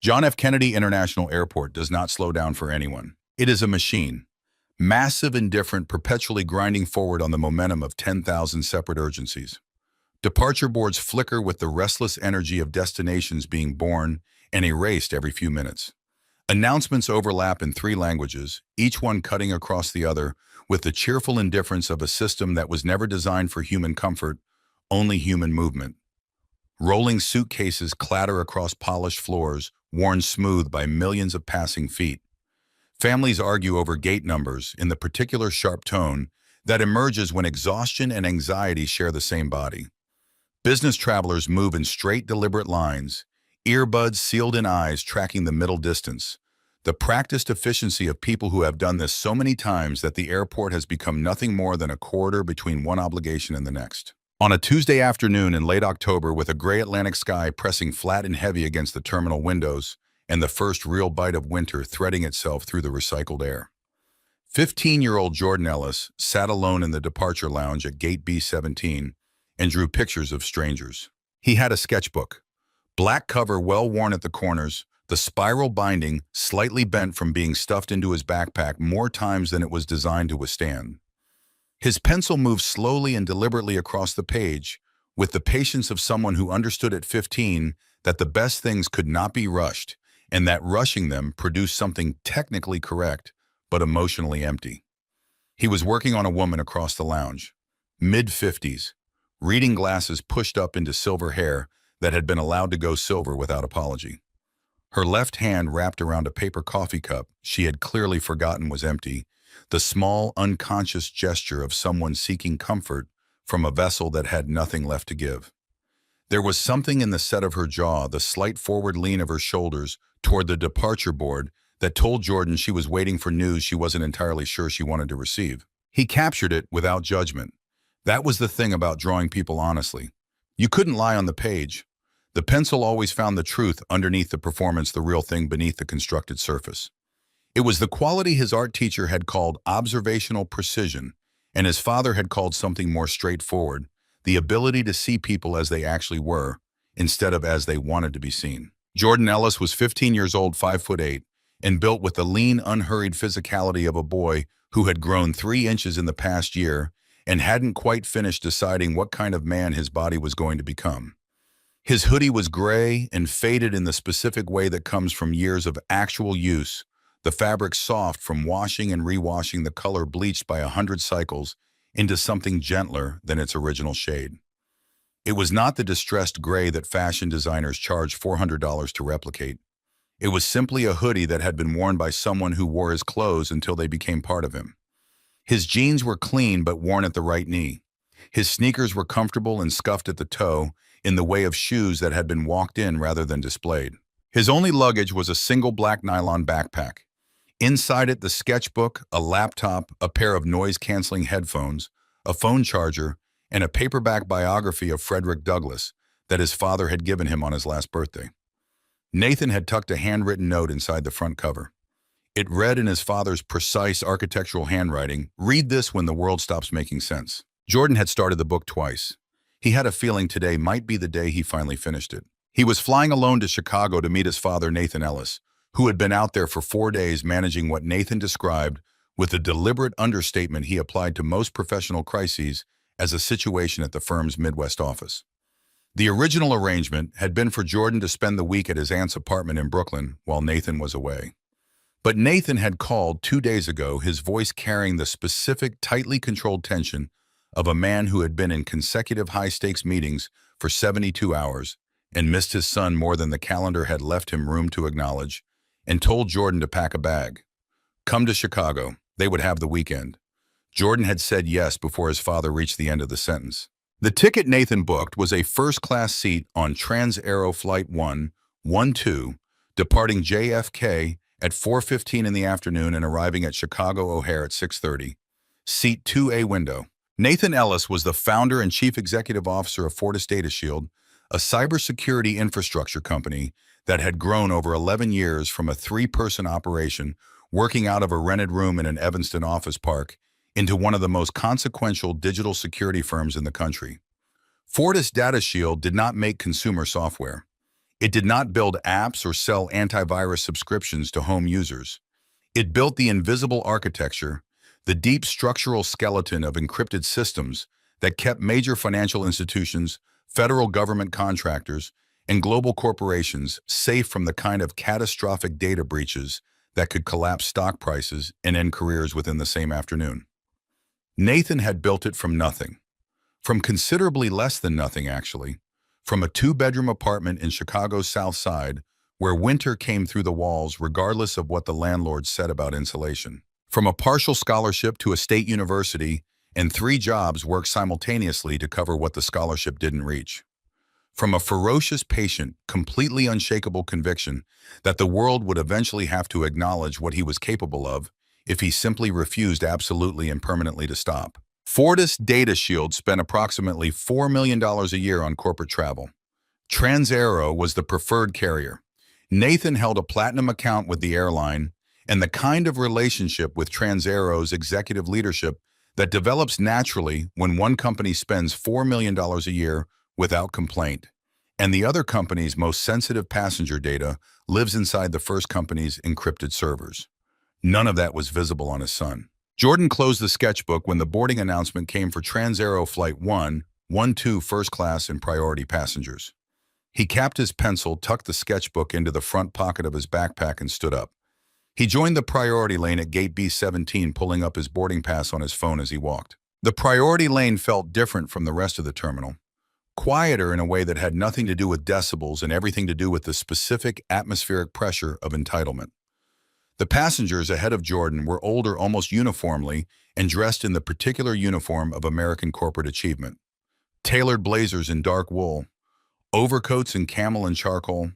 John F. Kennedy International Airport does not slow down for anyone. It is a machine, massive and different, perpetually grinding forward on the momentum of 10,000 separate urgencies. Departure boards flicker with the restless energy of destinations being born and erased every few minutes. Announcements overlap in 3 languages, each one cutting across the other with the cheerful indifference of a system that was never designed for human comfort, only human movement. Rolling suitcases clatter across polished floors, worn smooth by millions of passing feet. Families argue over gate numbers in the particular sharp tone that emerges when exhaustion and anxiety share the same body. Business travelers move in straight, deliberate lines, earbuds sealed in eyes tracking the middle distance. The practiced efficiency of people who have done this so many times that the airport has become nothing more than a corridor between one obligation and the next. On a Tuesday afternoon in late October, with a gray Atlantic sky pressing flat and heavy against the terminal windows and the first real bite of winter threading itself through the recycled air, 15-year-old Jordan Ellis sat alone in the departure lounge at gate B-17 and drew pictures of strangers. He had a sketchbook, black cover well worn at the corners, the spiral binding slightly bent from being stuffed into his backpack more times than it was designed to withstand. His pencil moved slowly and deliberately across the page, with the patience of someone who understood at 15 that the best things could not be rushed, and that rushing them produced something technically correct, but emotionally empty. He was working on a woman across the lounge, mid-50s, reading glasses pushed up into silver hair that had been allowed to go silver without apology. Her left hand wrapped around a paper coffee cup she had clearly forgotten was empty, the small, unconscious gesture of someone seeking comfort from a vessel that had nothing left to give. There was something in the set of her jaw, the slight forward lean of her shoulders toward the departure board, that told Jordan she was waiting for news she wasn't entirely sure she wanted to receive. He captured it without judgment. That was the thing about drawing people honestly. You couldn't lie on the page. The pencil always found the truth underneath the performance, the real thing beneath the constructed surface. It was the quality his art teacher had called observational precision, and his father had called something more straightforward, the ability to see people as they actually were, instead of as they wanted to be seen. Jordan Ellis was 15 years old, 5'8", and built with the lean, unhurried physicality of a boy who had grown 3 inches in the past year and hadn't quite finished deciding what kind of man his body was going to become. His hoodie was gray and faded in the specific way that comes from years of actual use, the fabric soft from washing and rewashing, the color bleached by 100 cycles into something gentler than its original shade. It was not the distressed gray that fashion designers charge $400 to replicate. It was simply a hoodie that had been worn by someone who wore his clothes until they became part of him. His jeans were clean but worn at the right knee. His sneakers were comfortable and scuffed at the toe, in the way of shoes that had been walked in rather than displayed. His only luggage was a single black nylon backpack. Inside it, the sketchbook, a laptop, a pair of noise-canceling headphones, a phone charger, and a paperback biography of Frederick Douglass that his father had given him on his last birthday. Nathan had tucked a handwritten note inside the front cover. It read in his father's precise architectural handwriting, "Read this when the world stops making sense." Jordan had started the book twice. He had a feeling today might be the day he finally finished it. He was flying alone to Chicago to meet his father, Nathan Ellis, who had been out there for 4 days managing what Nathan described with the deliberate understatement he applied to most professional crises as a situation at the firm's Midwest office. The original arrangement had been for Jordan to spend the week at his aunt's apartment in Brooklyn while Nathan was away. But Nathan had called 2 days ago, his voice carrying the specific, tightly controlled tension of a man who had been in consecutive high-stakes meetings for 72 hours and missed his son more than the calendar had left him room to acknowledge, and told Jordan to pack a bag. Come to Chicago. They would have the weekend. Jordan had said yes before his father reached the end of the sentence. The ticket Nathan booked was a first-class seat on Trans-Aero Flight 112, departing JFK at 4:15 in the afternoon and arriving at Chicago O'Hare at 6:30. Seat 2A window. Nathan Ellis was the founder and chief executive officer of Fortis Data Shield, a cybersecurity infrastructure company that had grown over 11 years from a 3-person operation working out of a rented room in an Evanston office park into one of the most consequential digital security firms in the country. Fortis Data Shield did not make consumer software. It did not build apps or sell antivirus subscriptions to home users. It built the invisible architecture, the deep structural skeleton of encrypted systems that kept major financial institutions, federal government contractors, and global corporations safe from the kind of catastrophic data breaches that could collapse stock prices and end careers within the same afternoon. Nathan had built it from nothing. From considerably less than nothing, actually. From a two-bedroom apartment in Chicago's South Side, where winter came through the walls regardless of what the landlord said about insulation. From a partial scholarship to a state university, and 3 jobs worked simultaneously to cover what the scholarship didn't reach. From a ferocious, patient, completely unshakable conviction that the world would eventually have to acknowledge what he was capable of if he simply refused absolutely and permanently to stop. Fortis Data Shield spent approximately $4 million a year on corporate travel. Transaero was the preferred carrier. Nathan held a platinum account with the airline, and the kind of relationship with Transaero's executive leadership that develops naturally when one company spends $4 million a year without complaint, and the other company's most sensitive passenger data lives inside the first company's encrypted servers. None of that was visible on his son. Jordan closed the sketchbook when the boarding announcement came for Transaero Flight 112 first class and priority passengers. He capped his pencil, tucked the sketchbook into the front pocket of his backpack, and stood up. He joined the priority lane at gate B17, pulling up his boarding pass on his phone as he walked. The priority lane felt different from the rest of the terminal. Quieter in a way that had nothing to do with decibels and everything to do with the specific atmospheric pressure of entitlement. The passengers ahead of Jordan were older almost uniformly and dressed in the particular uniform of American corporate achievement. Tailored blazers in dark wool, overcoats in camel and charcoal,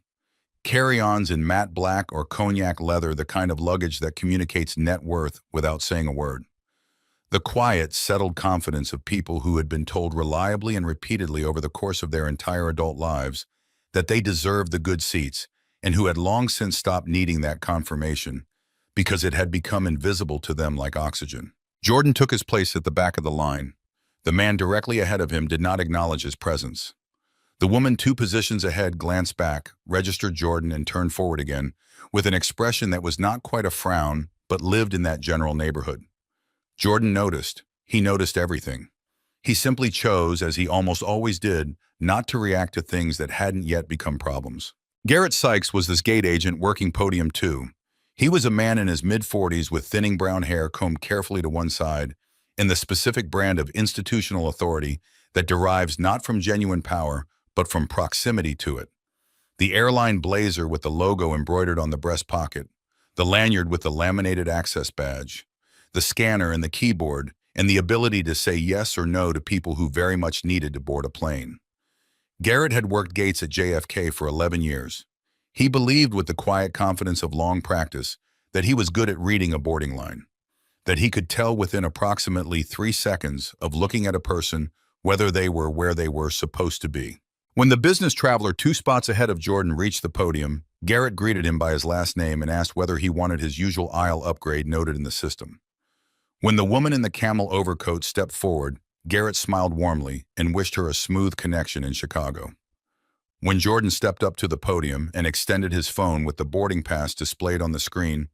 carry-ons in matte black or cognac leather, the kind of luggage that communicates net worth without saying a word. The quiet, settled confidence of people who had been told reliably and repeatedly over the course of their entire adult lives that they deserved the good seats, and who had long since stopped needing that confirmation because it had become invisible to them like oxygen. Jordan took his place at the back of the line. The man directly ahead of him did not acknowledge his presence. The woman 2 positions ahead glanced back, registered Jordan, and turned forward again, with an expression that was not quite a frown, but lived in that general neighborhood. Jordan noticed. He noticed everything. He simply chose, as he almost always did, not to react to things that hadn't yet become problems. Garrett Sykes was this gate agent working podium 2. He was a man in his mid-40s with thinning brown hair combed carefully to one side, and the specific brand of institutional authority that derives not from genuine power, but from proximity to it. The airline blazer with the logo embroidered on the breast pocket, the lanyard with the laminated access badge, the scanner and the keyboard, and the ability to say yes or no to people who very much needed to board a plane. Garrett had worked gates at JFK for 11 years. He believed with the quiet confidence of long practice that he was good at reading a boarding line, that he could tell within approximately 3 seconds of looking at a person whether they were where they were supposed to be. When the business traveler 2 spots ahead of Jordan reached the podium, Garrett greeted him by his last name and asked whether he wanted his usual aisle upgrade noted in the system. When the woman in the camel overcoat stepped forward, Garrett smiled warmly and wished her a smooth connection in Chicago. When Jordan stepped up to the podium and extended his phone with the boarding pass displayed on the screen,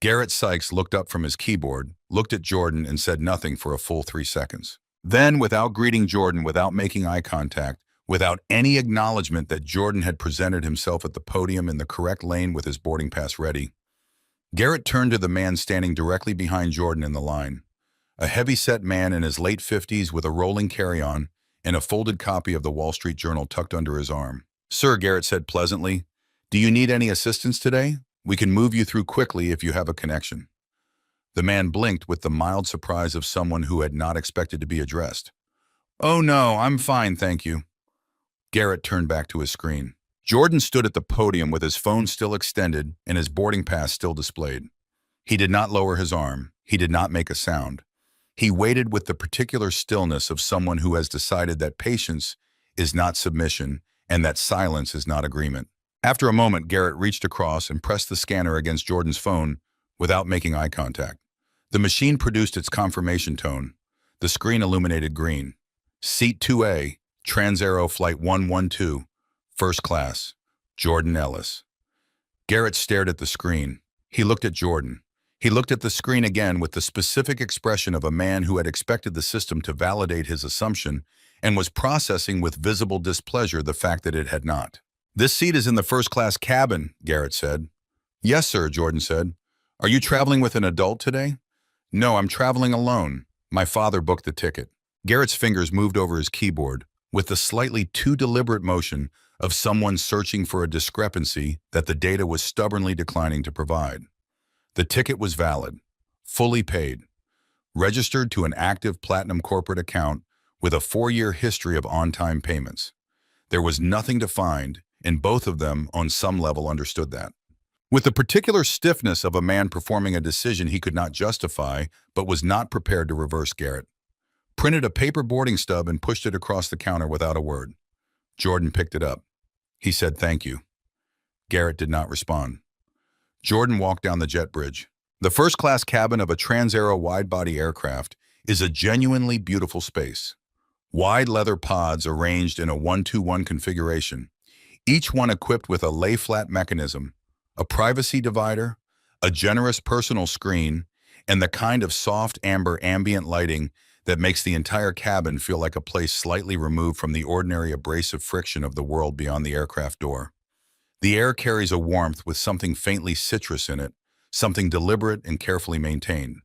Garrett Sykes looked up from his keyboard, looked at Jordan, and said nothing for a full 3 seconds. Then, without greeting Jordan, without making eye contact, without any acknowledgement that Jordan had presented himself at the podium in the correct lane with his boarding pass ready, Garrett turned to the man standing directly behind Jordan in the line, a heavy-set man in his late 50s with a rolling carry-on and a folded copy of the Wall Street Journal tucked under his arm. "Sir," Garrett said pleasantly, "do you need any assistance today? We can move you through quickly if you have a connection." The man blinked with the mild surprise of someone who had not expected to be addressed. "Oh no, I'm fine, thank you." Garrett turned back to his screen. Jordan stood at the podium with his phone still extended and his boarding pass still displayed. He did not lower his arm. He did not make a sound. He waited with the particular stillness of someone who has decided that patience is not submission and that silence is not agreement. After a moment, Garrett reached across and pressed the scanner against Jordan's phone without making eye contact. The machine produced its confirmation tone. The screen illuminated green. Seat 2A, Transaero Flight 112, First Class. Jordan Ellis. Garrett stared at the screen. He looked at Jordan. He looked at the screen again with the specific expression of a man who had expected the system to validate his assumption and was processing with visible displeasure the fact that it had not. "This seat is in the first-class cabin," Garrett said. "Yes, sir," Jordan said. "Are you traveling with an adult today?" "No, I'm traveling alone. My father booked the ticket." Garrett's fingers moved over his keyboard with the slightly too deliberate motion of someone searching for a discrepancy that the data was stubbornly declining to provide. The ticket was valid, fully paid, registered to an active Platinum corporate account with a 4-year history of on-time payments. There was nothing to find, and both of them on some level understood that. With the particular stiffness of a man performing a decision he could not justify but was not prepared to reverse, Garrett printed a paper boarding stub and pushed it across the counter without a word. Jordan picked it up. He said thank you. Garrett did not respond. Jordan walked down the jet bridge. The first-class cabin of a Trans-Aero wide-body aircraft is a genuinely beautiful space. Wide leather pods arranged in a 1-2-1 configuration, each one equipped with a lay-flat mechanism, a privacy divider, a generous personal screen, and the kind of soft amber ambient lighting that makes the entire cabin feel like a place slightly removed from the ordinary abrasive friction of the world beyond the aircraft door. The air carries a warmth with something faintly citrus in it, something deliberate and carefully maintained.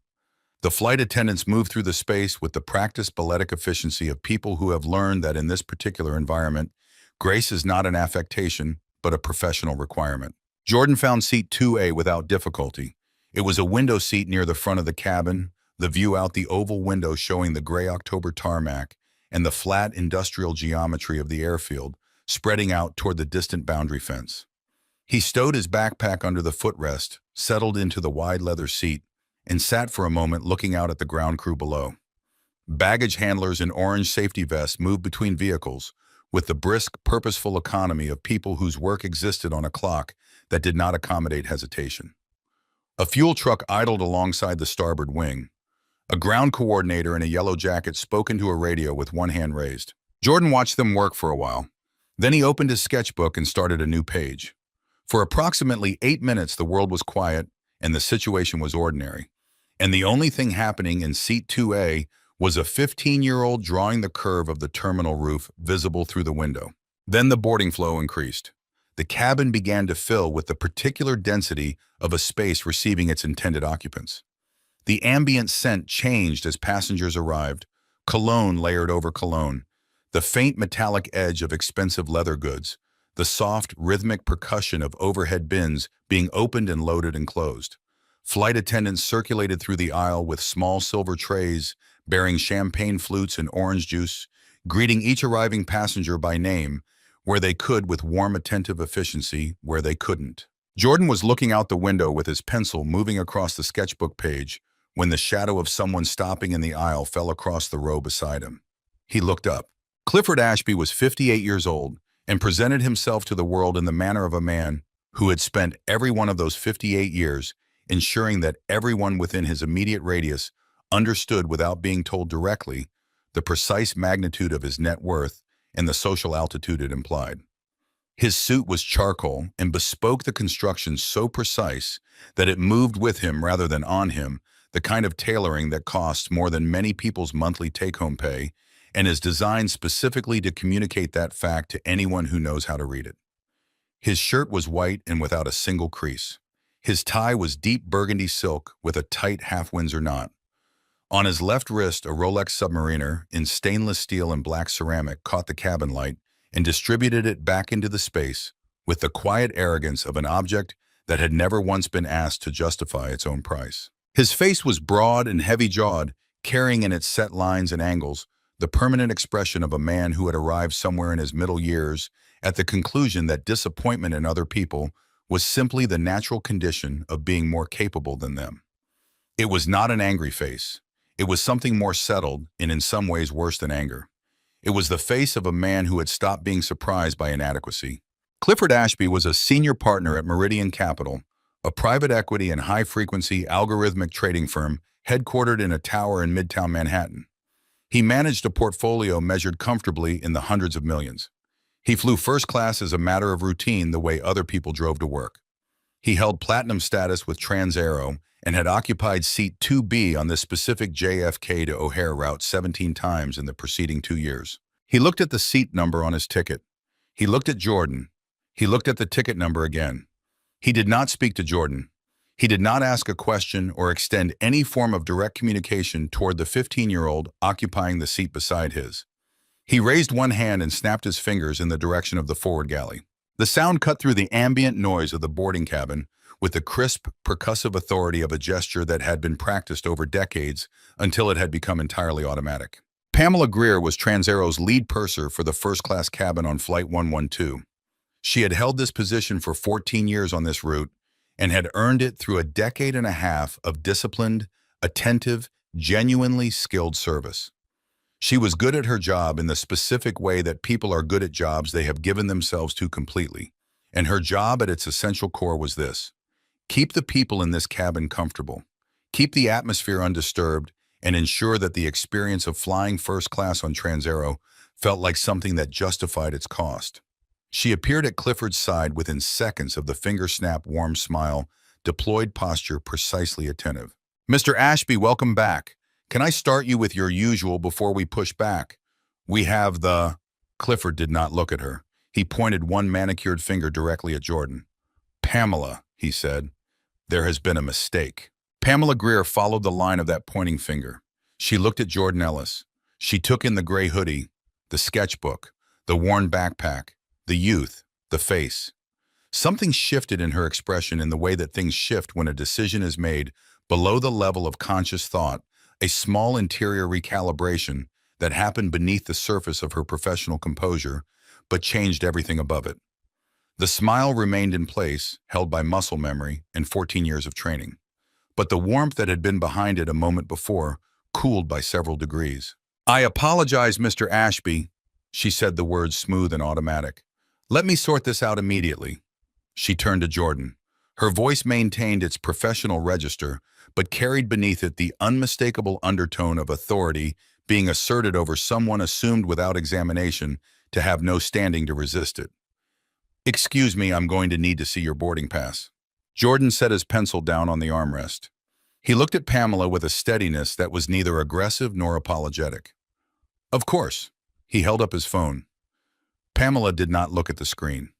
The flight attendants move through the space with the practiced balletic efficiency of people who have learned that in this particular environment, grace is not an affectation, but a professional requirement. Jordan found seat 2A without difficulty. It was a window seat near the front of the cabin, the view out the oval window showing the gray October tarmac and the flat industrial geometry of the airfield, spreading out toward the distant boundary fence. He stowed his backpack under the footrest, settled into the wide leather seat, and sat for a moment looking out at the ground crew below. Baggage handlers in orange safety vests moved between vehicles with the brisk, purposeful economy of people whose work existed on a clock that did not accommodate hesitation. A fuel truck idled alongside the starboard wing. A ground coordinator in a yellow jacket spoke into a radio with one hand raised. Jordan watched them work for a while. Then he opened his sketchbook and started a new page. For approximately 8 minutes, the world was quiet and the situation was ordinary. And the only thing happening in seat 2A was a 15-year-old drawing the curve of the terminal roof visible through the window. Then the boarding flow increased. The cabin began to fill with the particular density of a space receiving its intended occupants. The ambient scent changed as passengers arrived, cologne layered over cologne, the faint metallic edge of expensive leather goods, the soft, rhythmic percussion of overhead bins being opened and loaded and closed. Flight attendants circulated through the aisle with small silver trays bearing champagne flutes and orange juice, greeting each arriving passenger by name, where they could with warm, attentive efficiency, where they couldn't. Jordan was looking out the window with his pencil moving across the sketchbook page when the shadow of someone stopping in the aisle fell across the row beside him. He looked up. Clifford Ashby was 58 years old and presented himself to the world in the manner of a man who had spent every one of those 58 years ensuring that everyone within his immediate radius understood without being told directly the precise magnitude of his net worth and the social altitude it implied. His suit was charcoal and bespoke the construction so precise that it moved with him rather than on him, the kind of tailoring that costs more than many people's monthly take-home pay and is designed specifically to communicate that fact to anyone who knows how to read it. His shirt was white and without a single crease. His tie was deep burgundy silk with a tight half-Windsor knot. On his left wrist, a Rolex Submariner in stainless steel and black ceramic caught the cabin light and distributed it back into the space with the quiet arrogance of an object that had never once been asked to justify its own price. His face was broad and heavy-jawed, carrying in its set lines and angles the permanent expression of a man who had arrived somewhere in his middle years at the conclusion that disappointment in other people was simply the natural condition of being more capable than them. It was not an angry face. It was something more settled and in some ways worse than anger. It was the face of a man who had stopped being surprised by inadequacy. Clifford Ashby was a senior partner at Meridian Capital, a private equity and high-frequency algorithmic trading firm headquartered in a tower in Midtown Manhattan. He managed a portfolio measured comfortably in the hundreds of millions. He flew first class as a matter of routine the way other people drove to work. He held platinum status with Transaero and had occupied seat 2B on this specific JFK to O'Hare route 17 times in the preceding 2 years. He looked at the seat number on his ticket. He looked at Jordan. He looked at the ticket number again. He did not speak to Jordan. He did not ask a question or extend any form of direct communication toward the 15-year-old occupying the seat beside his. He raised one hand and snapped his fingers in the direction of the forward galley. The sound cut through the ambient noise of the boarding cabin with the crisp, percussive authority of a gesture that had been practiced over decades until it had become entirely automatic. Pamela Greer was Transaero's lead purser for the first-class cabin on Flight 112. She had held this position for 14 years on this route and had earned it through a decade and a half of disciplined, attentive, genuinely skilled service. She was good at her job in the specific way that people are good at jobs they have given themselves to completely, and her job at its essential core was this: keep the people in this cabin comfortable, keep the atmosphere undisturbed, and ensure that the experience of flying first class on Transaero felt like something that justified its cost. She appeared at Clifford's side within seconds of the finger-snap warm smile, deployed posture precisely attentive. "Mr. Ashby, welcome back. Can I start you with your usual before we push back? We have the—" Clifford did not look at her. He pointed one manicured finger directly at Jordan. "Pamela," he said, "there has been a mistake." Pamela Greer followed the line of that pointing finger. She looked at Jordan Ellis. She took in the gray hoodie, the sketchbook, the worn backpack, the youth, the face. Something shifted in her expression in the way that things shift when a decision is made below the level of conscious thought, a small interior recalibration that happened beneath the surface of her professional composure, but changed everything above it. The smile remained in place, held by muscle memory and 14 years of training. But the warmth that had been behind it a moment before cooled by several degrees. "I apologize, Mr. Ashby," she said, the words smooth and automatic. "Let me sort this out immediately." She turned to Jordan. Her voice maintained its professional register, but carried beneath it the unmistakable undertone of authority being asserted over someone assumed without examination to have no standing to resist it. "Excuse me, I'm going to need to see your boarding pass." Jordan set his pencil down on the armrest. He looked at Pamela with a steadiness that was neither aggressive nor apologetic. "Of course." He held up his phone. Pamela did not look at the screen.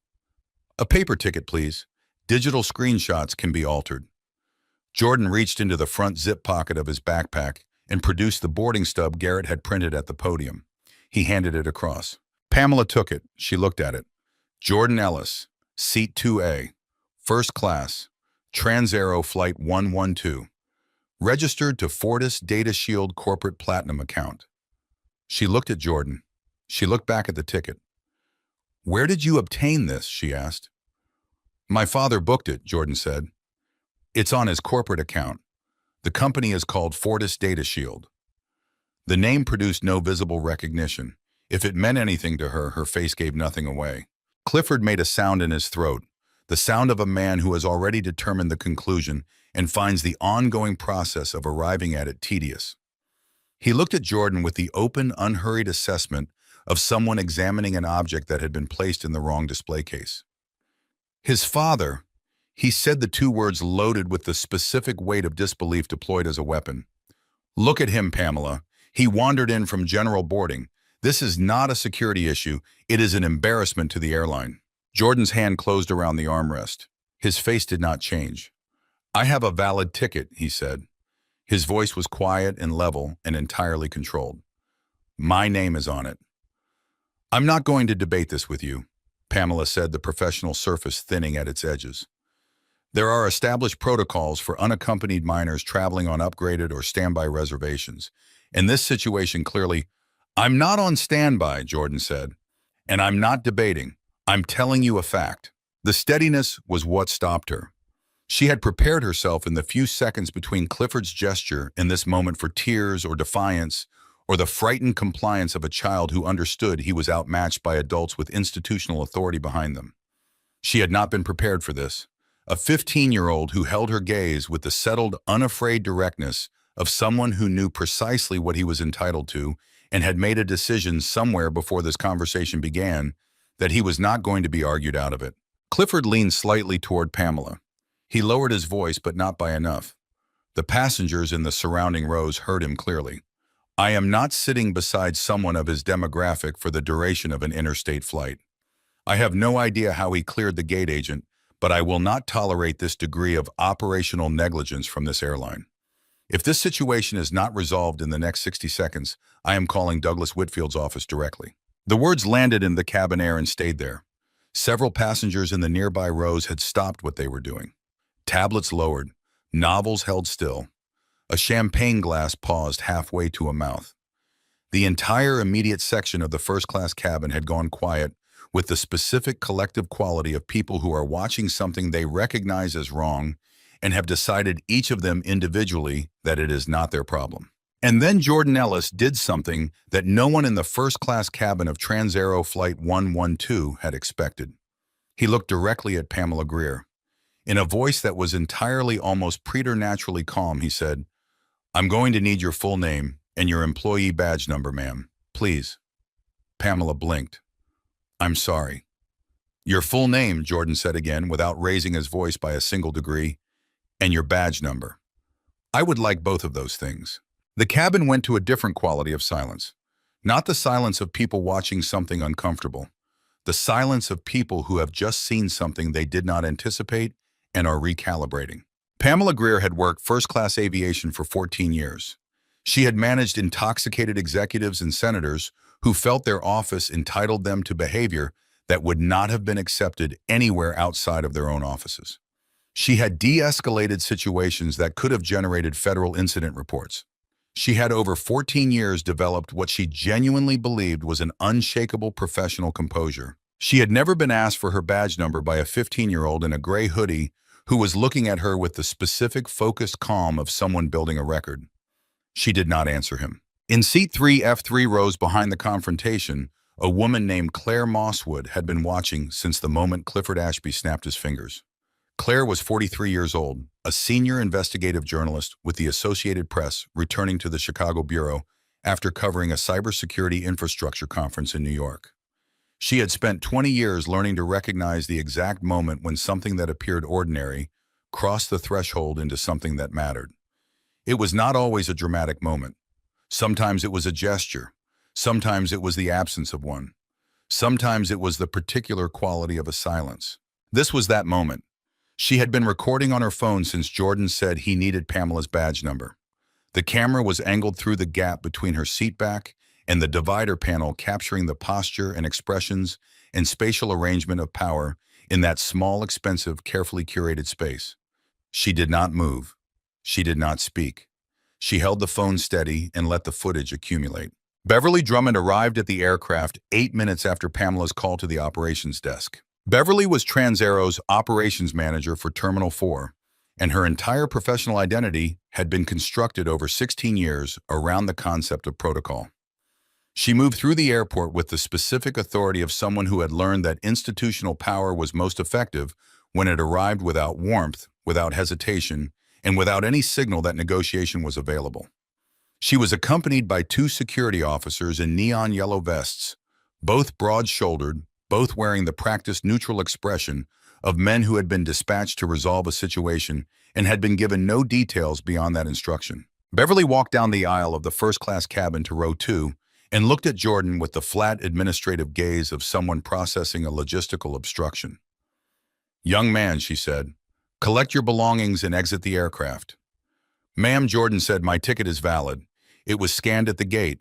"A paper ticket, please. Digital screenshots can be altered." Jordan reached into the front zip pocket of his backpack and produced the boarding stub Garrett had printed at the podium. He handed it across. Pamela took it. She looked at it. "Jordan Ellis, Seat 2A, First Class, Transaero Flight 112. Registered to Fortis Data Shield Corporate Platinum account." She looked at Jordan. She looked back at the ticket. "Where did you obtain this?" she asked. "My father booked it," Jordan said. "It's on his corporate account. The company is called Fortis Data Shield." The name produced no visible recognition. If it meant anything to her, her face gave nothing away. Clifford made a sound in his throat, the sound of a man who has already determined the conclusion and finds the ongoing process of arriving at it tedious. He looked at Jordan with the open, unhurried assessment of someone examining an object that had been placed in the wrong display case. "His father," he said, the two words loaded with the specific weight of disbelief deployed as a weapon. "Look at him, Pamela. He wandered in from general boarding. This is not a security issue. It is an embarrassment to the airline." Jordan's hand closed around the armrest. His face did not change. "I have a valid ticket," he said. His voice was quiet and level and entirely controlled. "My name is on it." "I'm not going to debate this with you," Pamela said, the professional surface thinning at its edges. "There are established protocols for unaccompanied minors traveling on upgraded or standby reservations. In this situation, clearly—" "I'm not on standby," Jordan said, "and I'm not debating. I'm telling you a fact." The steadiness was what stopped her. She had prepared herself in the few seconds between Clifford's gesture in this moment for tears or defiance, or the frightened compliance of a child who understood he was outmatched by adults with institutional authority behind them. She had not been prepared for this. A 15-year-old who held her gaze with the settled, unafraid directness of someone who knew precisely what he was entitled to and had made a decision somewhere before this conversation began, that he was not going to be argued out of it. Clifford leaned slightly toward Pamela. He lowered his voice, but not by enough. The passengers in the surrounding rows heard him clearly. I am not sitting beside someone of his demographic for the duration of an interstate flight. I have no idea how he cleared the gate agent, but I will not tolerate this degree of operational negligence from this airline. If this situation is not resolved in the next 60 seconds, I am calling Douglas Whitfield's office directly. The words landed in the cabin air and stayed there. Several passengers in the nearby rows had stopped what they were doing. Tablets lowered, novels held still. A champagne glass paused halfway to a mouth. The entire immediate section of the first-class cabin had gone quiet, with the specific collective quality of people who are watching something they recognize as wrong and have decided each of them individually that it is not their problem. And then Jordan Ellis did something that no one in the first-class cabin of Transaero Flight 112 had expected. He looked directly at Pamela Greer. In a voice that was entirely almost preternaturally calm, he said, I'm going to need your full name and your employee badge number, ma'am. Please. Pamela blinked. I'm sorry. Your full name, Jordan said again, without raising his voice by a single degree, and your badge number. I would like both of those things. The cabin went to a different quality of silence. Not the silence of people watching something uncomfortable. The silence of people who have just seen something they did not anticipate and are recalibrating. Pamela Greer had worked first-class aviation for 14 years. She had managed intoxicated executives and senators who felt their office entitled them to behavior that would not have been accepted anywhere outside of their own offices. She had de-escalated situations that could have generated federal incident reports. She had over 14 years developed what she genuinely believed was an unshakable professional composure. She had never been asked for her badge number by a 15-year-old in a gray hoodie who was looking at her with the specific focused calm of someone building a record. She did not answer him. In seat 3F3 rows behind the confrontation, a woman named Claire Mosswood had been watching since the moment Clifford Ashby snapped his fingers. Claire was 43 years old, a senior investigative journalist with the Associated Press returning to the Chicago Bureau after covering a cybersecurity infrastructure conference in New York. She had spent 20 years learning to recognize the exact moment when something that appeared ordinary crossed the threshold into something that mattered. It was not always a dramatic moment. Sometimes it was a gesture. Sometimes it was the absence of one. Sometimes it was the particular quality of a silence. This was that moment. She had been recording on her phone since Jordan said he needed Pamela's badge number. The camera was angled through the gap between her seat back and the divider panel, capturing the posture and expressions and spatial arrangement of power in that small, expensive, carefully curated space. She did not move. She did not speak. She held the phone steady and let the footage accumulate. Beverly Drummond arrived at the aircraft 8 minutes after Pamela's call to the operations desk. Beverly was Transaero's operations manager for Terminal 4, and her entire professional identity had been constructed over 16 years around the concept of protocol. She moved through the airport with the specific authority of someone who had learned that institutional power was most effective when it arrived without warmth, without hesitation, and without any signal that negotiation was available. She was accompanied by 2 security officers in neon yellow vests, both broad-shouldered, both wearing the practiced neutral expression of men who had been dispatched to resolve a situation and had been given no details beyond that instruction. Beverly walked down the aisle of the first-class cabin to row 2 and looked at Jordan with the flat administrative gaze of someone processing a logistical obstruction. "Young man," she said, "collect your belongings and exit the aircraft." "Ma'am," Jordan said, "my ticket is valid. It was scanned at the gate.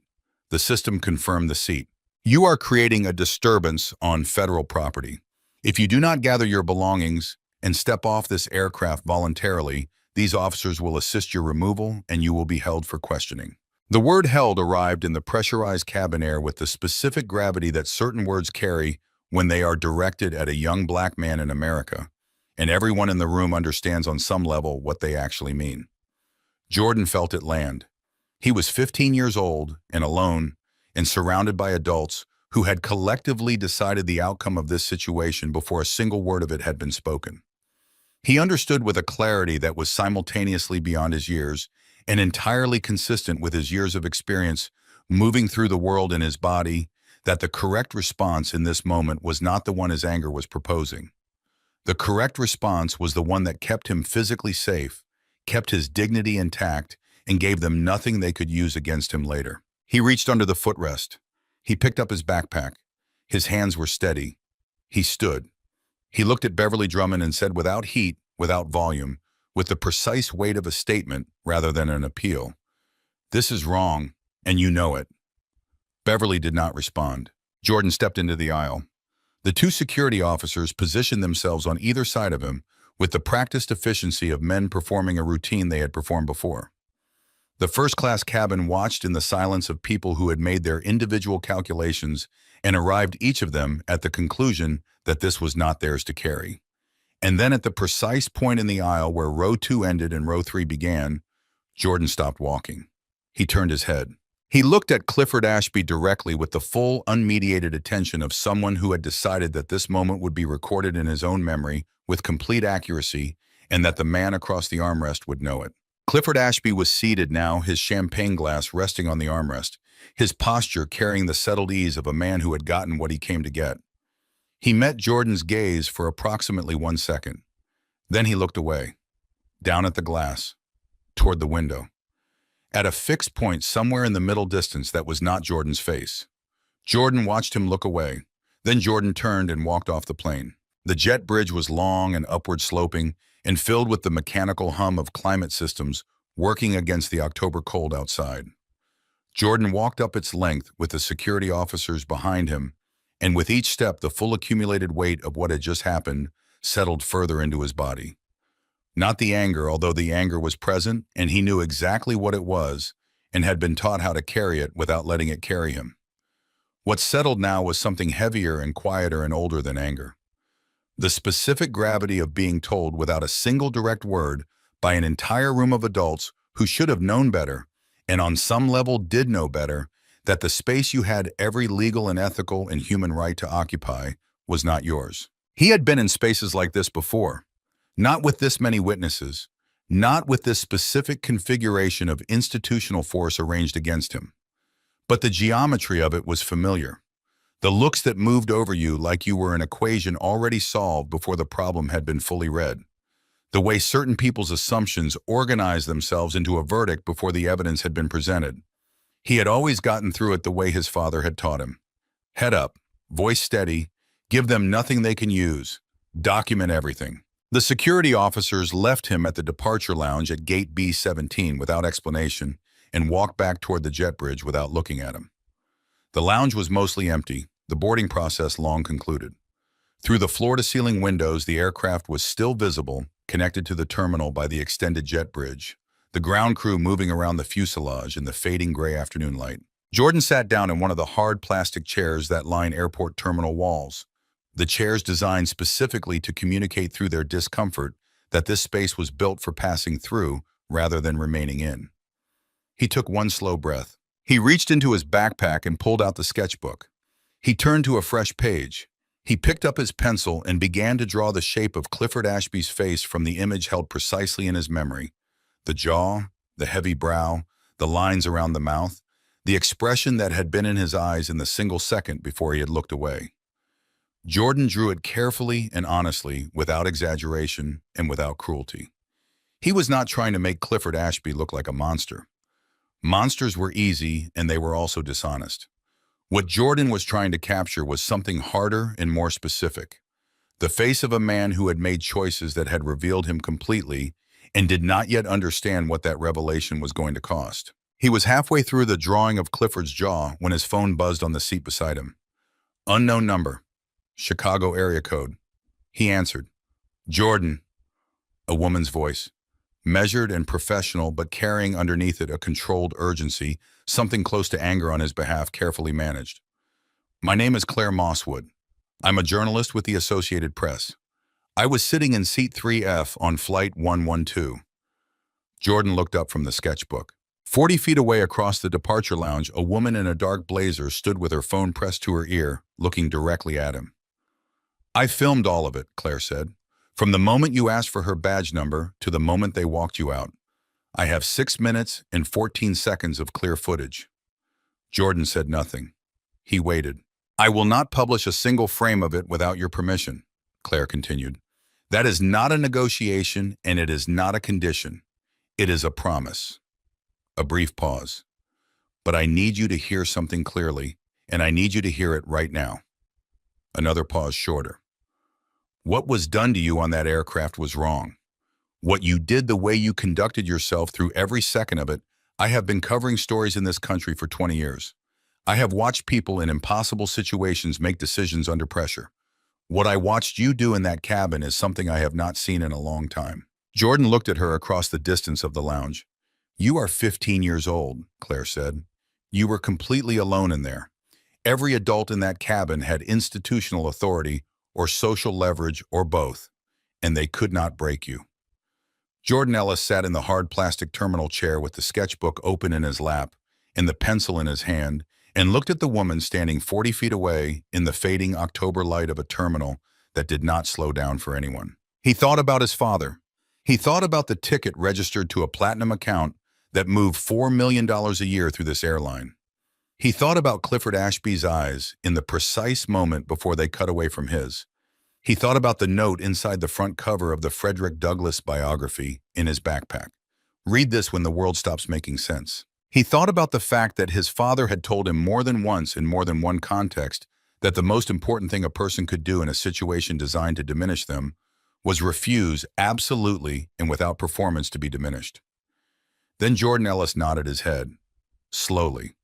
The system confirmed the seat. You are creating a disturbance on federal property. If you do not gather your belongings and step off this aircraft voluntarily, these officers will assist your removal and you will be held for questioning." The word "held" arrived in the pressurized cabin air with the specific gravity that certain words carry when they are directed at a young black man in America, and everyone in the room understands on some level what they actually mean. Jordan felt it land. He was 15 years old and alone and surrounded by adults who had collectively decided the outcome of this situation before a single word of it had been spoken. He understood with a clarity that was simultaneously beyond his years and entirely consistent with his years of experience moving through the world in his body, that the correct response in this moment was not the one his anger was proposing. The correct response was the one that kept him physically safe, kept his dignity intact, and gave them nothing they could use against him later. He reached under the footrest. He picked up his backpack. His hands were steady. He stood. He looked at Beverly Drummond and said without heat, without volume, with the precise weight of a statement rather than an appeal, "This is wrong, and you know it." Beverly did not respond. Jordan stepped into the aisle. The two security officers positioned themselves on either side of him with the practiced efficiency of men performing a routine they had performed before. The first-class cabin watched in the silence of people who had made their individual calculations and arrived each of them at the conclusion that this was not theirs to carry. And then at the precise point in the aisle where row 2 ended and row 3 began, Jordan stopped walking. He turned his head. He looked at Clifford Ashby directly with the full, unmediated attention of someone who had decided that this moment would be recorded in his own memory with complete accuracy and that the man across the armrest would know it. Clifford Ashby was seated now, his champagne glass resting on the armrest, his posture carrying the settled ease of a man who had gotten what he came to get. He met Jordan's gaze for approximately 1 second. Then he looked away, down at the glass, toward the window. At a fixed point somewhere in the middle distance that was not Jordan's face. Jordan watched him look away. Then Jordan turned and walked off the plane. The jet bridge was long and upward sloping and filled with the mechanical hum of climate systems working against the October cold outside. Jordan walked up its length with the security officers behind him, and with each step the full accumulated weight of what had just happened settled further into his body. Not the anger, although the anger was present and he knew exactly what it was and had been taught how to carry it without letting it carry him. What settled now was something heavier and quieter and older than anger. The specific gravity of being told without a single direct word by an entire room of adults who should have known better, and on some level did know better, that the space you had every legal and ethical and human right to occupy was not yours. He had been in spaces like this before. Not with this many witnesses, not with this specific configuration of institutional force arranged against him. But the geometry of it was familiar. The looks that moved over you like you were an equation already solved before the problem had been fully read. The way certain people's assumptions organized themselves into a verdict before the evidence had been presented. He had always gotten through it the way his father had taught him. Head up, voice steady, give them nothing they can use, document everything. The security officers left him at the departure lounge at gate B-17 without explanation and walked back toward the jet bridge without looking at him. The lounge was mostly empty, the boarding process long concluded. Through the floor-to-ceiling windows, the aircraft was still visible, connected to the terminal by the extended jet bridge, the ground crew moving around the fuselage in the fading gray afternoon light. Jordan sat down in one of the hard plastic chairs that line airport terminal walls. The chairs designed specifically to communicate through their discomfort that this space was built for passing through rather than remaining in. He took one slow breath. He reached into his backpack and pulled out the sketchbook. He turned to a fresh page. He picked up his pencil and began to draw the shape of Clifford Ashby's face from the image held precisely in his memory. The jaw, the heavy brow, the lines around the mouth, the expression that had been in his eyes in the single second before he had looked away. Jordan drew it carefully and honestly, without exaggeration and without cruelty. He was not trying to make Clifford Ashby look like a monster. Monsters were easy, and they were also dishonest. What Jordan was trying to capture was something harder and more specific. The face of a man who had made choices that had revealed him completely and did not yet understand what that revelation was going to cost. He was halfway through the drawing of Clifford's jaw when his phone buzzed on the seat beside him. Unknown number. Chicago area code. He answered. Jordan. A woman's voice. Measured and professional, but carrying underneath it a controlled urgency, something close to anger on his behalf, carefully managed. My name is Claire Mosswood. I'm a journalist with the Associated Press. I was sitting in seat 3F on flight 112. Jordan looked up from the sketchbook. 40 feet away across the departure lounge, a woman in a dark blazer stood with her phone pressed to her ear, looking directly at him. I filmed all of it, Claire said. From the moment you asked for her badge number to the moment they walked you out. I have 6 minutes and 14 seconds of clear footage. Jordan said nothing. He waited. I will not publish a single frame of it without your permission, Claire continued. That is not a negotiation and it is not a condition. It is a promise. A brief pause. But I need you to hear something clearly, and I need you to hear it right now. Another pause shorter. What was done to you on that aircraft was wrong. What you did, the way you conducted yourself through every second of it. I have been covering stories in this country for 20 years. I have watched people in impossible situations make decisions under pressure. What I watched you do in that cabin is something I have not seen in a long time. Jordan looked at her across the distance of the lounge. You are 15 years old, Claire said. You were completely alone in there. Every adult in that cabin had institutional authority or social leverage or both, and they could not break you. Jordan Ellis sat in the hard plastic terminal chair with the sketchbook open in his lap and the pencil in his hand, and looked at the woman standing 40 feet away in the fading October light of a terminal that did not slow down for anyone. He thought about his father. He thought about the ticket registered to a platinum account that moved $4 million a year through this airline. He thought about Clifford Ashby's eyes in the precise moment before they cut away from his. He thought about the note inside the front cover of the Frederick Douglass biography in his backpack. Read this when the world stops making sense. He thought about the fact that his father had told him more than once in more than one context that the most important thing a person could do in a situation designed to diminish them was refuse absolutely and without performance to be diminished. Then Jordan Ellis nodded his head, slowly,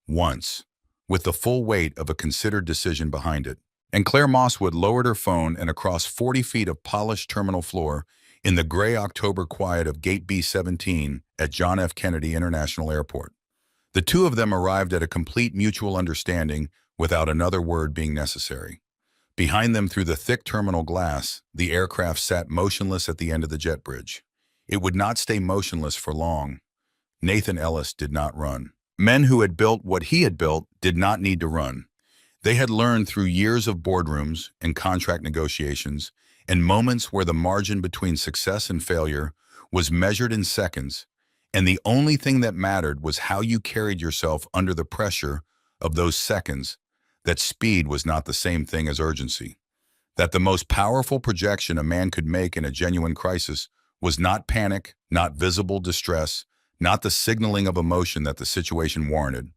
once, with the full weight of a considered decision behind it. And Claire Mosswood lowered her phone, and across 40 feet of polished terminal floor, in the gray October quiet of Gate B-17 at John F. Kennedy International Airport. The two of them arrived at a complete mutual understanding without another word being necessary. Behind them, through the thick terminal glass, the aircraft sat motionless at the end of the jet bridge. It would not stay motionless for long. Nathan Ellis did not run. Men who had built what he had built did not need to run. They had learned through years of boardrooms and contract negotiations and moments where the margin between success and failure was measured in seconds, and the only thing that mattered was how you carried yourself under the pressure of those seconds, that speed was not the same thing as urgency, that the most powerful projection a man could make in a genuine crisis was not panic, not visible distress, not the signaling of emotion that the situation warranted.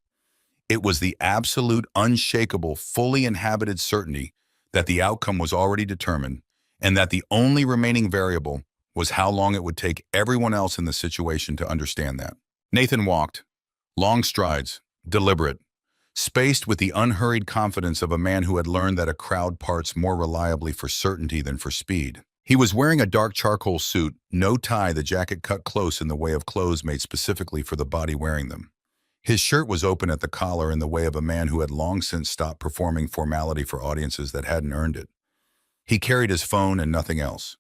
It was the absolute, unshakable, fully inhabited certainty that the outcome was already determined, and that the only remaining variable was how long it would take everyone else in the situation to understand that. Nathan walked, long strides, deliberate, spaced with the unhurried confidence of a man who had learned that a crowd parts more reliably for certainty than for speed. He was wearing a dark charcoal suit, no tie, the jacket cut close in the way of clothes made specifically for the body wearing them. His shirt was open at the collar in the way of a man who had long since stopped performing formality for audiences that hadn't earned it. He carried his phone and nothing else.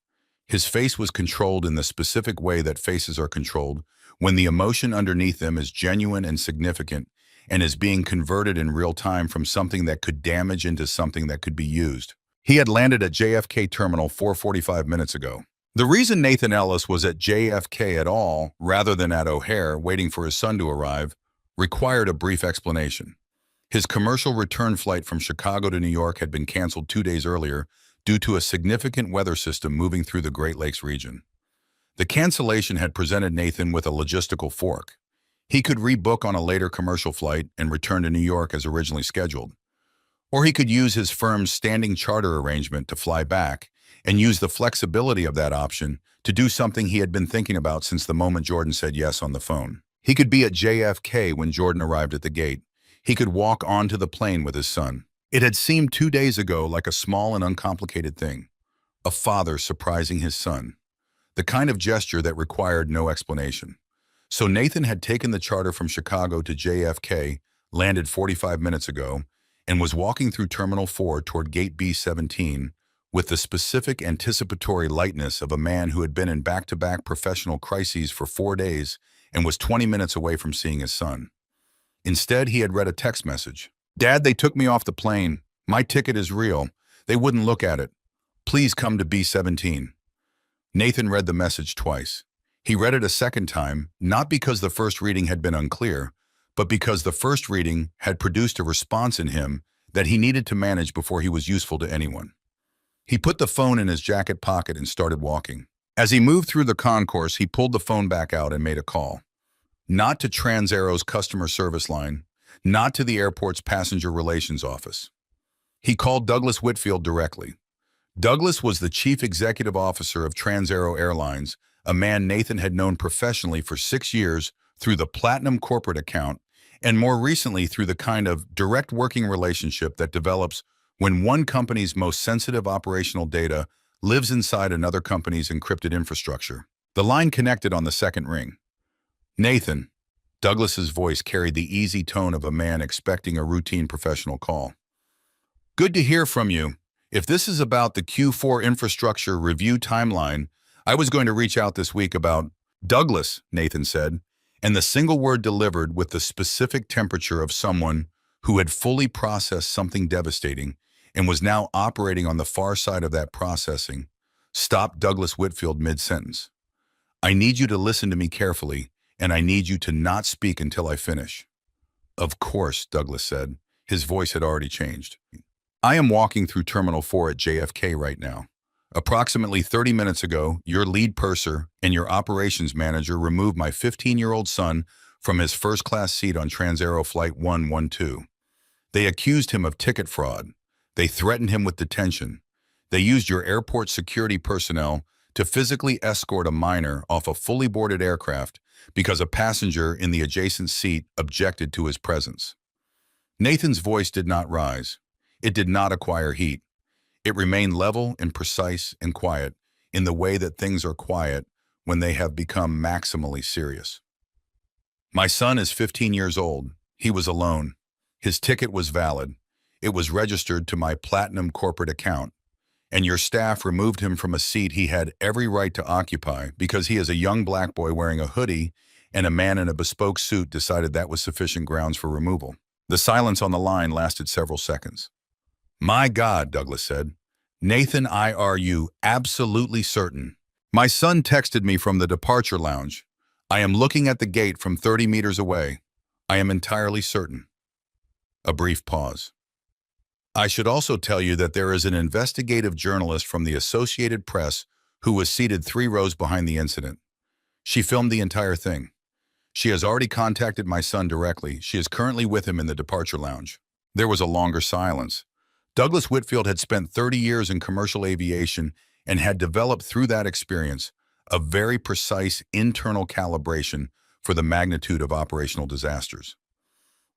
His face was controlled in the specific way that faces are controlled, when the emotion underneath them is genuine and significant and is being converted in real time from something that could damage into something that could be used. He had landed at JFK Terminal 4:45 minutes ago. The reason Nathan Ellis was at JFK at all, rather than at O'Hare waiting for his son to arrive, required a brief explanation. His commercial return flight from Chicago to New York had been canceled 2 days earlier due to a significant weather system moving through the Great Lakes region. The cancellation had presented Nathan with a logistical fork. He could rebook on a later commercial flight and return to New York as originally scheduled. Or he could use his firm's standing charter arrangement to fly back and use the flexibility of that option to do something he had been thinking about since the moment Jordan said yes on the phone. He could be at JFK when Jordan arrived at the gate. He could walk onto the plane with his son. It had seemed 2 days ago like a small and uncomplicated thing. A father surprising his son. The kind of gesture that required no explanation. So Nathan had taken the charter from Chicago to JFK, landed 45 minutes ago, and was walking through Terminal 4 toward Gate B-17 with the specific anticipatory lightness of a man who had been in back-to-back professional crises for 4 days and was 20 minutes away from seeing his son. Instead, he had read a text message. "Dad, they took me off the plane. My ticket is real. They wouldn't look at it. Please come to B-17. Nathan read the message twice. He read it a second time, not because the first reading had been unclear, but because the first reading had produced a response in him that he needed to manage before he was useful to anyone. He put the phone in his jacket pocket and started walking. As he moved through the concourse, he pulled the phone back out and made a call. Not to Transaero's customer service line, not to the airport's passenger relations office. He called Douglas Whitfield directly. Douglas was the chief executive officer of Transaero Airlines, a man Nathan had known professionally for 6 years through the Platinum corporate account, and more recently through the kind of direct working relationship that develops when one company's most sensitive operational data lives inside another company's encrypted infrastructure. The line connected on the second ring. Nathan, Douglas's voice carried the easy tone of a man expecting a routine professional call. Good to hear from you. If this is about the Q4 infrastructure review timeline, I was going to reach out this week about Douglas, Nathan said, and the single word delivered with the specific temperature of someone who had fully processed something devastating and was now operating on the far side of that processing, stopped Douglas Whitfield mid-sentence. I need you to listen to me carefully, and I need you to not speak until I finish. Of course, Douglas said. His voice had already changed. I am walking through Terminal 4 at JFK right now. Approximately 30 minutes ago, your lead purser and your operations manager removed my 15-year-old son from his first-class seat on Transaero Flight 112. They accused him of ticket fraud. They threatened him with detention. They used your airport security personnel to physically escort a minor off a fully boarded aircraft because a passenger in the adjacent seat objected to his presence. Nathan's voice did not rise. It did not acquire heat. It remained level and precise and quiet in the way that things are quiet when they have become maximally serious. My son is 15 years old. He was alone. His ticket was valid. It was registered to my Platinum corporate account, and your staff removed him from a seat he had every right to occupy because he is a young black boy wearing a hoodie and a man in a bespoke suit decided that was sufficient grounds for removal. The silence on the line lasted several seconds. My God, Douglas said. Nathan, are you absolutely certain? My son texted me from the departure lounge. I am looking at the gate from 30 meters away. I am entirely certain. A brief pause. I should also tell you that there is an investigative journalist from the Associated Press who was seated 3 rows behind the incident. She filmed the entire thing. She has already contacted my son directly. She is currently with him in the departure lounge. There was a longer silence. Douglas Whitfield had spent 30 years in commercial aviation and had developed through that experience a very precise internal calibration for the magnitude of operational disasters.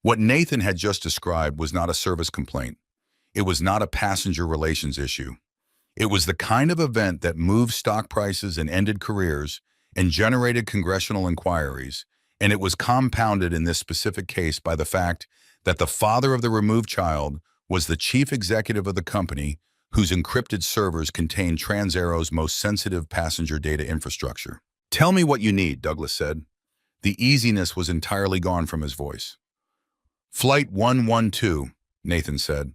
What Nathan had just described was not a service complaint. It was not a passenger relations issue. It was the kind of event that moved stock prices and ended careers and generated congressional inquiries, and it was compounded in this specific case by the fact that the father of the removed child was the chief executive of the company whose encrypted servers contained Transaero's most sensitive passenger data infrastructure. Tell me what you need, Douglas said. The easiness was entirely gone from his voice. Flight 112, Nathan said.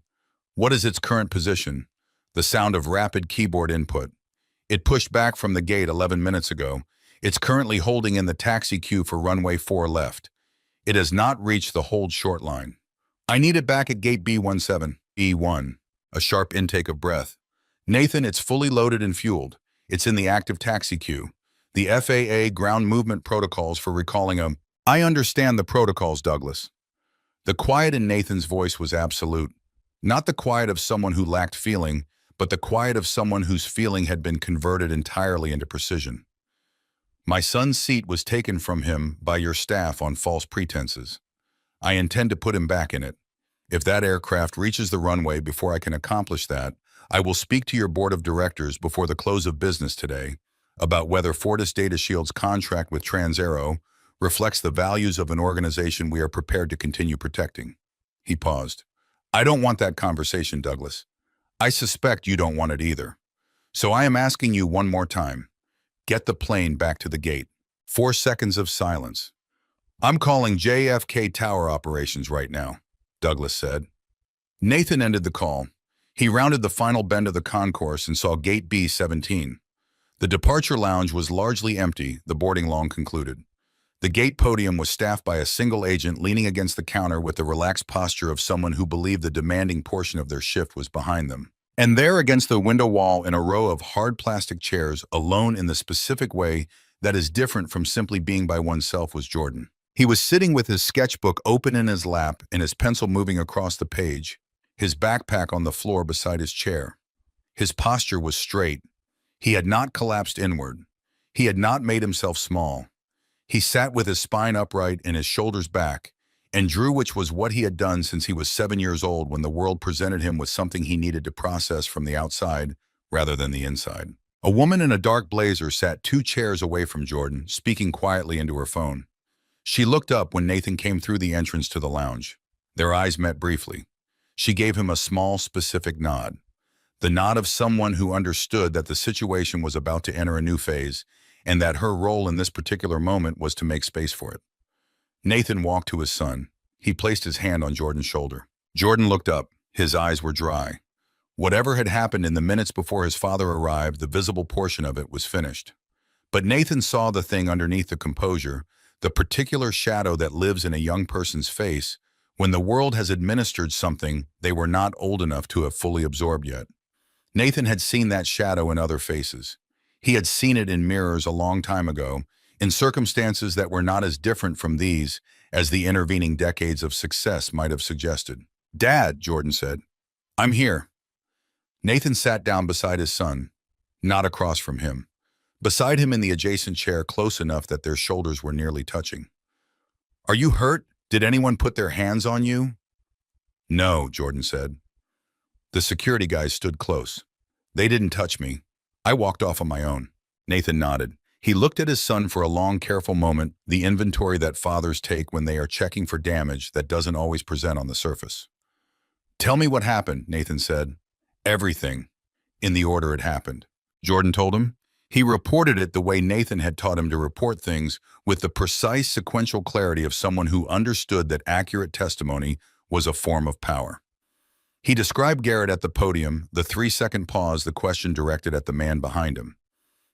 What is its current position? The sound of rapid keyboard input. It pushed back from the gate 11 minutes ago. It's currently holding in the taxi queue for runway 4 left. It has not reached the hold short line. I need it back at gate B17, E1. A sharp intake of breath. Nathan, it's fully loaded and fueled. It's in the active taxi queue. The FAA ground movement protocols for recalling a... I understand the protocols, Douglas. The quiet in Nathan's voice was absolute. Not the quiet of someone who lacked feeling, but the quiet of someone whose feeling had been converted entirely into precision. My son's seat was taken from him by your staff on false pretenses. I intend to put him back in it. If that aircraft reaches the runway before I can accomplish that, I will speak to your board of directors before the close of business today about whether Fortis Data Shield's contract with Transaero reflects the values of an organization we are prepared to continue protecting. He paused. I don't want that conversation, Douglas. I suspect you don't want it either. So I am asking you one more time. Get the plane back to the gate. 4 seconds of silence. I'm calling JFK Tower operations right now, Douglas said. Nathan ended the call. He rounded the final bend of the concourse and saw gate B17. The departure lounge was largely empty, the boarding long concluded. The gate podium was staffed by a single agent leaning against the counter with the relaxed posture of someone who believed the demanding portion of their shift was behind them. And there against the window wall in a row of hard plastic chairs, alone in the specific way that is different from simply being by oneself, was Jordan. He was sitting with his sketchbook open in his lap and his pencil moving across the page, his backpack on the floor beside his chair. His posture was straight. He had not collapsed inward. He had not made himself small. He sat with his spine upright and his shoulders back, and drew, which was what he had done since he was 7 years old when the world presented him with something he needed to process from the outside rather than the inside. A woman in a dark blazer sat 2 chairs away from Jordan, speaking quietly into her phone. She looked up when Nathan came through the entrance to the lounge. Their eyes met briefly. She gave him a small, specific nod. The nod of someone who understood that the situation was about to enter a new phase, and that her role in this particular moment was to make space for it. Nathan walked to his son. He placed his hand on Jordan's shoulder. Jordan looked up. His eyes were dry. Whatever had happened in the minutes before his father arrived, the visible portion of it was finished. But Nathan saw the thing underneath the composure, the particular shadow that lives in a young person's face when the world has administered something they were not old enough to have fully absorbed yet. Nathan had seen that shadow in other faces. He had seen it in mirrors a long time ago, in circumstances that were not as different from these as the intervening decades of success might have suggested. "Dad," Jordan said, "I'm here." Nathan sat down beside his son, not across from him. Beside him in the adjacent chair, close enough that their shoulders were nearly touching. "Are you hurt? Did anyone put their hands on you?" "No," Jordan said. The security guys stood close. "They didn't touch me. I walked off on my own." Nathan nodded. He looked at his son for a long, careful moment, the inventory that fathers take when they are checking for damage that doesn't always present on the surface. "Tell me what happened," Nathan said. "Everything, in the order it happened." Jordan told him. He reported it the way Nathan had taught him to report things, with the precise sequential clarity of someone who understood that accurate testimony was a form of power. He described Garrett at the podium, the 3-second pause the question directed at the man behind him.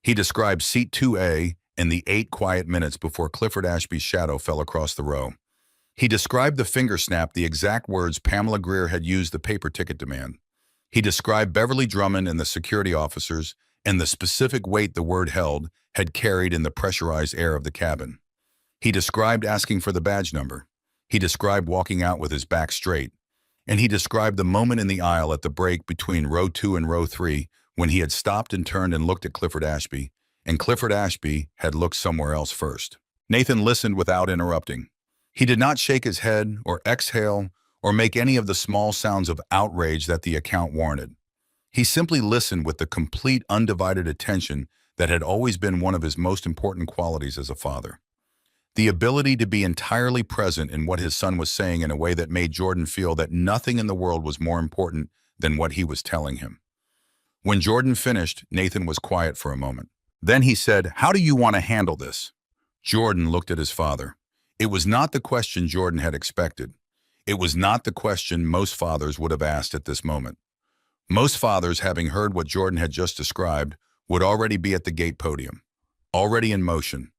He described seat 2A and the 8 quiet minutes before Clifford Ashby's shadow fell across the row. He described the finger snap, the exact words Pamela Greer had used the paper ticket demand. He described Beverly Drummond and the security officers and the specific weight the word held had carried in the pressurized air of the cabin. He described asking for the badge number. He described walking out with his back straight. And he described the moment in the aisle at the break between row 2 and row 3 when he had stopped and turned and looked at Clifford Ashby, and Clifford Ashby had looked somewhere else first. Nathan listened without interrupting. He did not shake his head or exhale or make any of the small sounds of outrage that the account warranted. He simply listened with the complete, undivided attention that had always been one of his most important qualities as a father. The ability to be entirely present in what his son was saying in a way that made Jordan feel that nothing in the world was more important than what he was telling him. When Jordan finished, Nathan was quiet for a moment. Then he said, "How do you want to handle this?" Jordan looked at his father. It was not the question Jordan had expected. It was not the question most fathers would have asked at this moment. Most fathers, having heard what Jordan had just described, would already be at the gate podium, already in motion,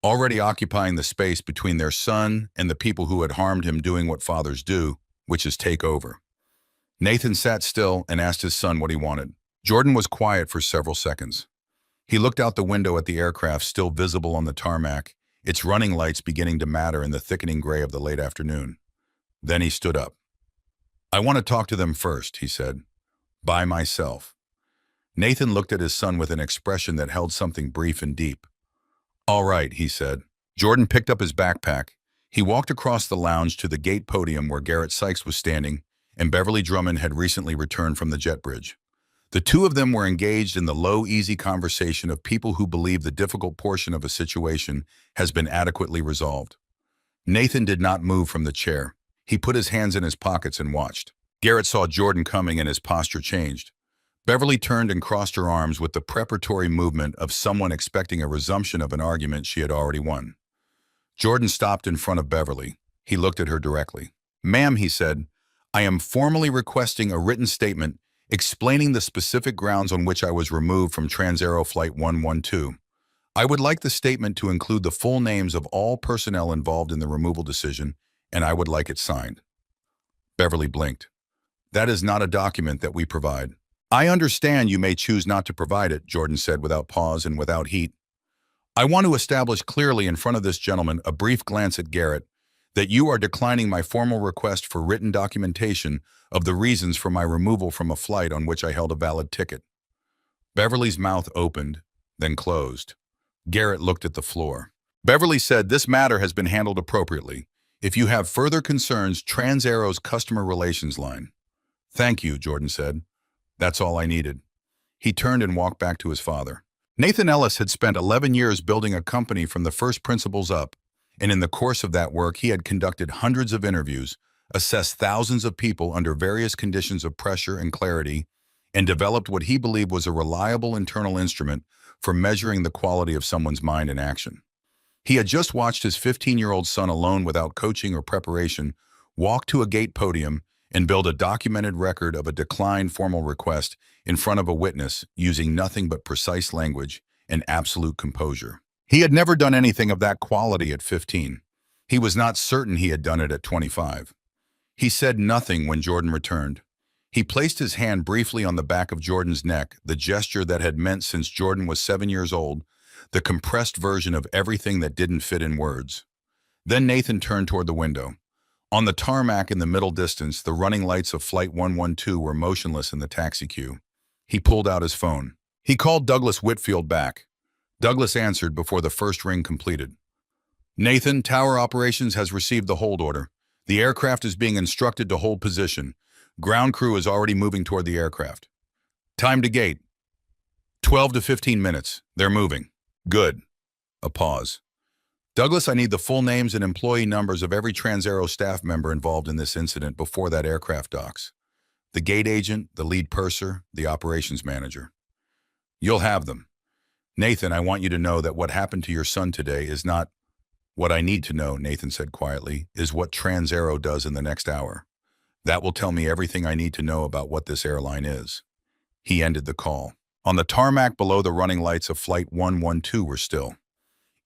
already occupying the space between their son and the people who had harmed him, doing what fathers do, which is take over. Nathan sat still and asked his son what he wanted. Jordan was quiet for several seconds. He looked out the window at the aircraft still visible on the tarmac, its running lights beginning to matter in the thickening gray of the late afternoon. Then he stood up. "I want to talk to them first," he said. "By myself." Nathan looked at his son with an expression that held something brief and deep. "All right," he said. Jordan picked up his backpack. He walked across the lounge to the gate podium where Garrett Sykes was standing, and Beverly Drummond had recently returned from the jet bridge. The two of them were engaged in the low, easy conversation of people who believe the difficult portion of a situation has been adequately resolved. Nathan did not move from the chair. He put his hands in his pockets and watched. Garrett saw Jordan coming and his posture changed. Beverly turned and crossed her arms with the preparatory movement of someone expecting a resumption of an argument she had already won. Jordan stopped in front of Beverly. He looked at her directly. "Ma'am," he said, "I am formally requesting a written statement explaining the specific grounds on which I was removed from Transaero Flight 112. I would like the statement to include the full names of all personnel involved in the removal decision, and I would like it signed. Beverly blinked. That is not a document that we provide. I understand you may choose not to provide it, Jordan said without pause and without heat. I want to establish clearly in front of this gentleman, a brief glance at Garrett, that you are declining my formal request for written documentation of the reasons for my removal from a flight on which I held a valid ticket. Beverly's mouth opened, then closed. Garrett looked at the floor. Beverly said, this matter has been handled appropriately. If you have further concerns, TransAero's customer relations line. Thank you, Jordan said. That's all I needed. He turned and walked back to his father. Nathan Ellis had spent 11 years building a company from the first principles up, and in the course of that work, he had conducted hundreds of interviews, assessed thousands of people under various conditions of pressure and clarity, and developed what he believed was a reliable internal instrument for measuring the quality of someone's mind and action. He had just watched his 15-year-old son alone without coaching or preparation walk to a gate podium and build a documented record of a declined formal request in front of a witness using nothing but precise language and absolute composure. He had never done anything of that quality at 15. He was not certain he had done it at 25. He said nothing when Jordan returned. He placed his hand briefly on the back of Jordan's neck, the gesture that had meant since Jordan was 7 years old, the compressed version of everything that didn't fit in words. Then Nathan turned toward the window. On the tarmac in the middle distance, the running lights of Flight 112 were motionless in the taxi queue. He pulled out his phone. He called Douglas Whitfield back. Douglas answered before the first ring completed. Nathan, Tower Operations has received the hold order. The aircraft is being instructed to hold position. Ground crew is already moving toward the aircraft. Time to gate. 12 to 15 minutes. They're moving. Good. A pause. Douglas, I need the full names and employee numbers of every TransAero staff member involved in this incident before that aircraft docks. The gate agent, the lead purser, the operations manager. You'll have them. Nathan, I want you to know that what happened to your son today is not what I need to know, Nathan said quietly, is what TransAero does in the next hour. That will tell me everything I need to know about what this airline is. He ended the call. On the tarmac below, the running lights of Flight 112 were still.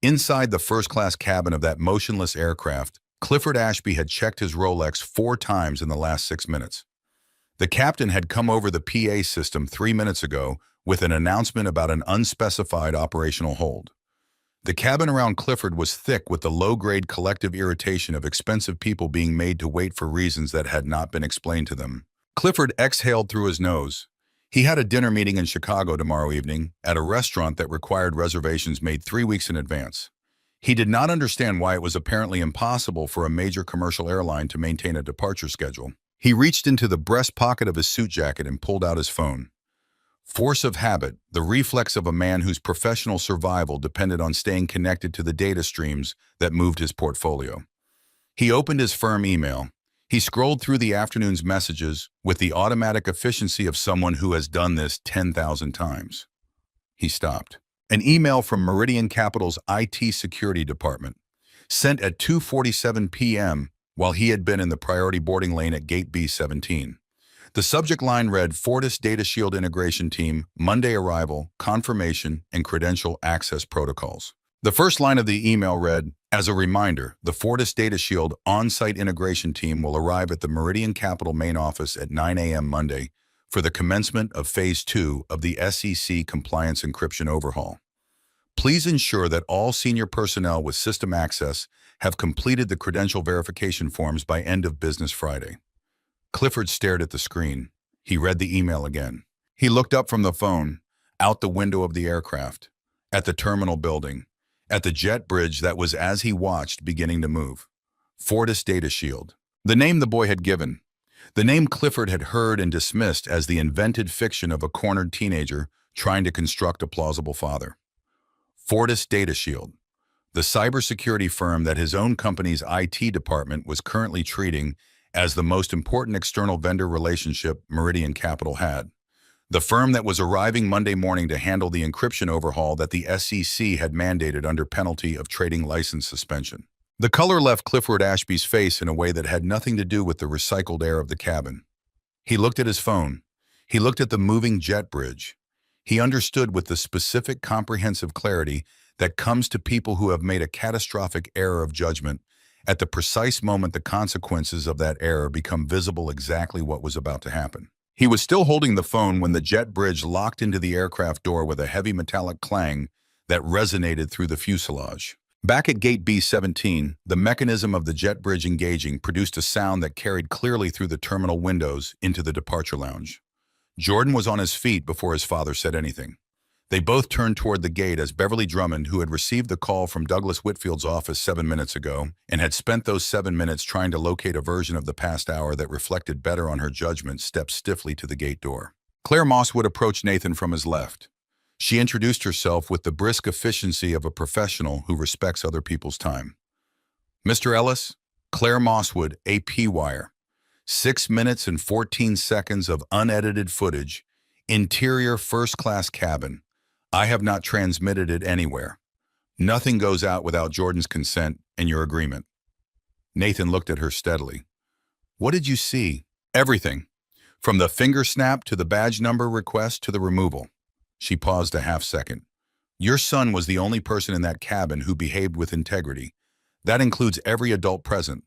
Inside the first-class cabin of that motionless aircraft, Clifford Ashby had checked his Rolex 4 times in the last 6 minutes. The captain had come over the PA system 3 minutes ago with an announcement about an unspecified operational hold. The cabin around Clifford was thick with the low-grade collective irritation of expensive people being made to wait for reasons that had not been explained to them. Clifford exhaled through his nose. He had a dinner meeting in Chicago tomorrow evening at a restaurant that required reservations made 3 weeks in advance. He did not understand why it was apparently impossible for a major commercial airline to maintain a departure schedule. He reached into the breast pocket of his suit jacket and pulled out his phone. Force of habit, the reflex of a man whose professional survival depended on staying connected to the data streams that moved his portfolio. He opened his firm email. He scrolled through the afternoon's messages with the automatic efficiency of someone who has done this 10,000 times. He stopped. An email from Meridian Capital's IT security department, sent at 2:47 p.m. while he had been in the priority boarding lane at Gate B-17. The subject line read, Fortis Data Shield Integration Team, Monday arrival, confirmation, and credential access protocols. The first line of the email read, as a reminder, the Fortis Data Shield on-site integration team will arrive at the Meridian Capital main office at 9 a.m. Monday for the commencement of Phase 2 of the SEC compliance encryption overhaul. Please ensure that all senior personnel with system access have completed the credential verification forms by end of business Friday. Clifford stared at the screen. He read the email again. He looked up from the phone, out the window of the aircraft, at the terminal building, at the jet bridge that was, as he watched, beginning to move. Fortis Data Shield. The name the boy had given. The name Clifford had heard and dismissed as the invented fiction of a cornered teenager trying to construct a plausible father. Fortis Data Shield. The cybersecurity firm that his own company's IT department was currently treating as the most important external vendor relationship Meridian Capital had. The firm that was arriving Monday morning to handle the encryption overhaul that the SEC had mandated under penalty of trading license suspension. The color left Clifford Ashby's face in a way that had nothing to do with the recycled air of the cabin. He looked at his phone. He looked at the moving jet bridge. He understood with the specific, comprehensive clarity that comes to people who have made a catastrophic error of judgment. At the precise moment the consequences of that error become visible, exactly what was about to happen. He was still holding the phone when the jet bridge locked into the aircraft door with a heavy metallic clang that resonated through the fuselage. Back at gate B-17, the mechanism of the jet bridge engaging produced a sound that carried clearly through the terminal windows into the departure lounge. Jordan was on his feet before his father said anything. They both turned toward the gate as Beverly Drummond, who had received the call from Douglas Whitfield's office 7 minutes ago and had spent those 7 minutes trying to locate a version of the past hour that reflected better on her judgment, stepped stiffly to the gate door. Claire Mosswood approached Nathan from his left. She introduced herself with the brisk efficiency of a professional who respects other people's time. Mr. Ellis, Claire Mosswood, AP Wire. 6 minutes and 14 seconds of unedited footage. Interior first-class cabin. I have not transmitted it anywhere. Nothing goes out without Jordan's consent and your agreement. Nathan looked at her steadily. What did you see? Everything. From the finger snap to the badge number request to the removal. She paused a half second. Your son was the only person in that cabin who behaved with integrity. That includes every adult present.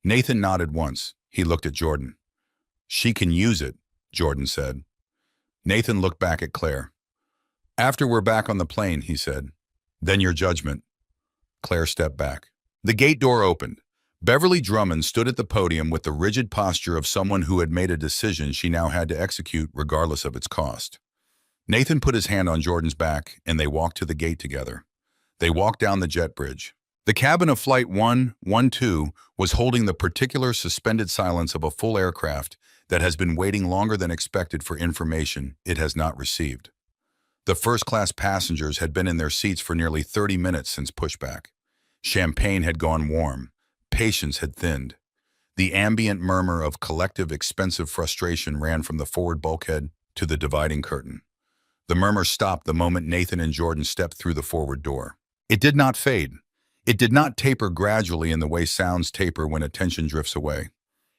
Nathan nodded once. He looked at Jordan. She can use it, Jordan said. Nathan looked back at Claire. After we're back on the plane, he said. Then your judgment. Claire stepped back. The gate door opened. Beverly Drummond stood at the podium with the rigid posture of someone who had made a decision she now had to execute regardless of its cost. Nathan put his hand on Jordan's back and they walked to the gate together. They walked down the jet bridge. The cabin of Flight 112 was holding the particular suspended silence of a full aircraft that has been waiting longer than expected for information it has not received. The first-class passengers had been in their seats for nearly 30 minutes since pushback. Champagne had gone warm. Patience had thinned. The ambient murmur of collective expensive frustration ran from the forward bulkhead to the dividing curtain. The murmur stopped the moment Nathan and Jordan stepped through the forward door. It did not fade. It did not taper gradually in the way sounds taper when attention drifts away.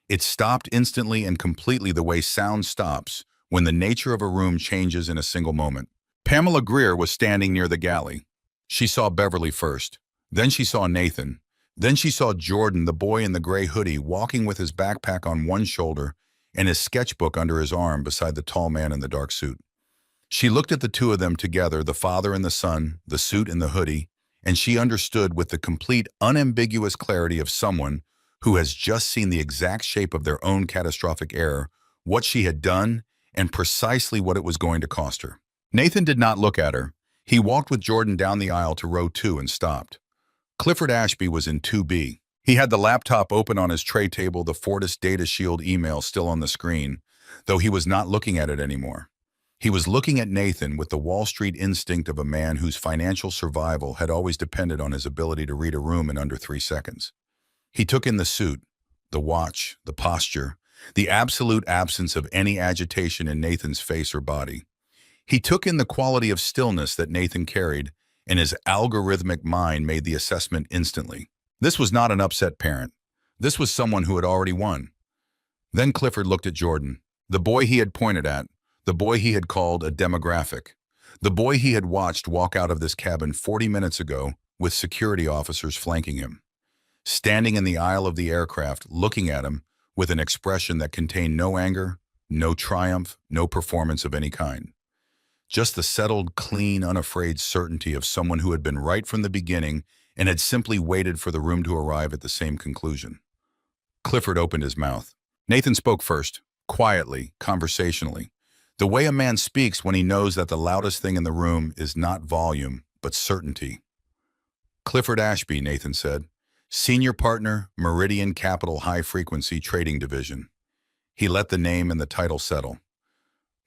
It stopped instantly and completely the way sound stops when the nature of a room changes in a single moment. Pamela Greer was standing near the galley. She saw Beverly first. Then she saw Nathan. Then she saw Jordan, the boy in the gray hoodie, walking with his backpack on one shoulder and his sketchbook under his arm beside the tall man in the dark suit. She looked at the two of them together, the father and the son, the suit and the hoodie, and she understood with the complete, unambiguous clarity of someone who has just seen the exact shape of their own catastrophic error, what she had done, and precisely what it was going to cost her. Nathan did not look at her. He walked with Jordan down the aisle to row 2 and stopped. Clifford Ashby was in 2B. He had the laptop open on his tray table, the Fortis Data Shield email still on the screen, though he was not looking at it anymore. He was looking at Nathan with the Wall Street instinct of a man whose financial survival had always depended on his ability to read a room in under 3 seconds. He took in the suit, the watch, the posture, the absolute absence of any agitation in Nathan's face or body. He took in the quality of stillness that Nathan carried, and his algorithmic mind made the assessment instantly. This was not an upset parent. This was someone who had already won. Then Clifford looked at Jordan, the boy he had pointed at, the boy he had called a demographic, the boy he had watched walk out of this cabin 40 minutes ago with security officers flanking him. Standing in the aisle of the aircraft, looking at him with an expression that contained no anger, no triumph, no performance of any kind. Just the settled, clean, unafraid certainty of someone who had been right from the beginning and had simply waited for the room to arrive at the same conclusion. Clifford opened his mouth. Nathan spoke first, quietly, conversationally, the way a man speaks when he knows that the loudest thing in the room is not volume, but certainty. Clifford Ashby, Nathan said, Senior Partner, Meridian Capital High Frequency Trading Division. He let the name and the title settle.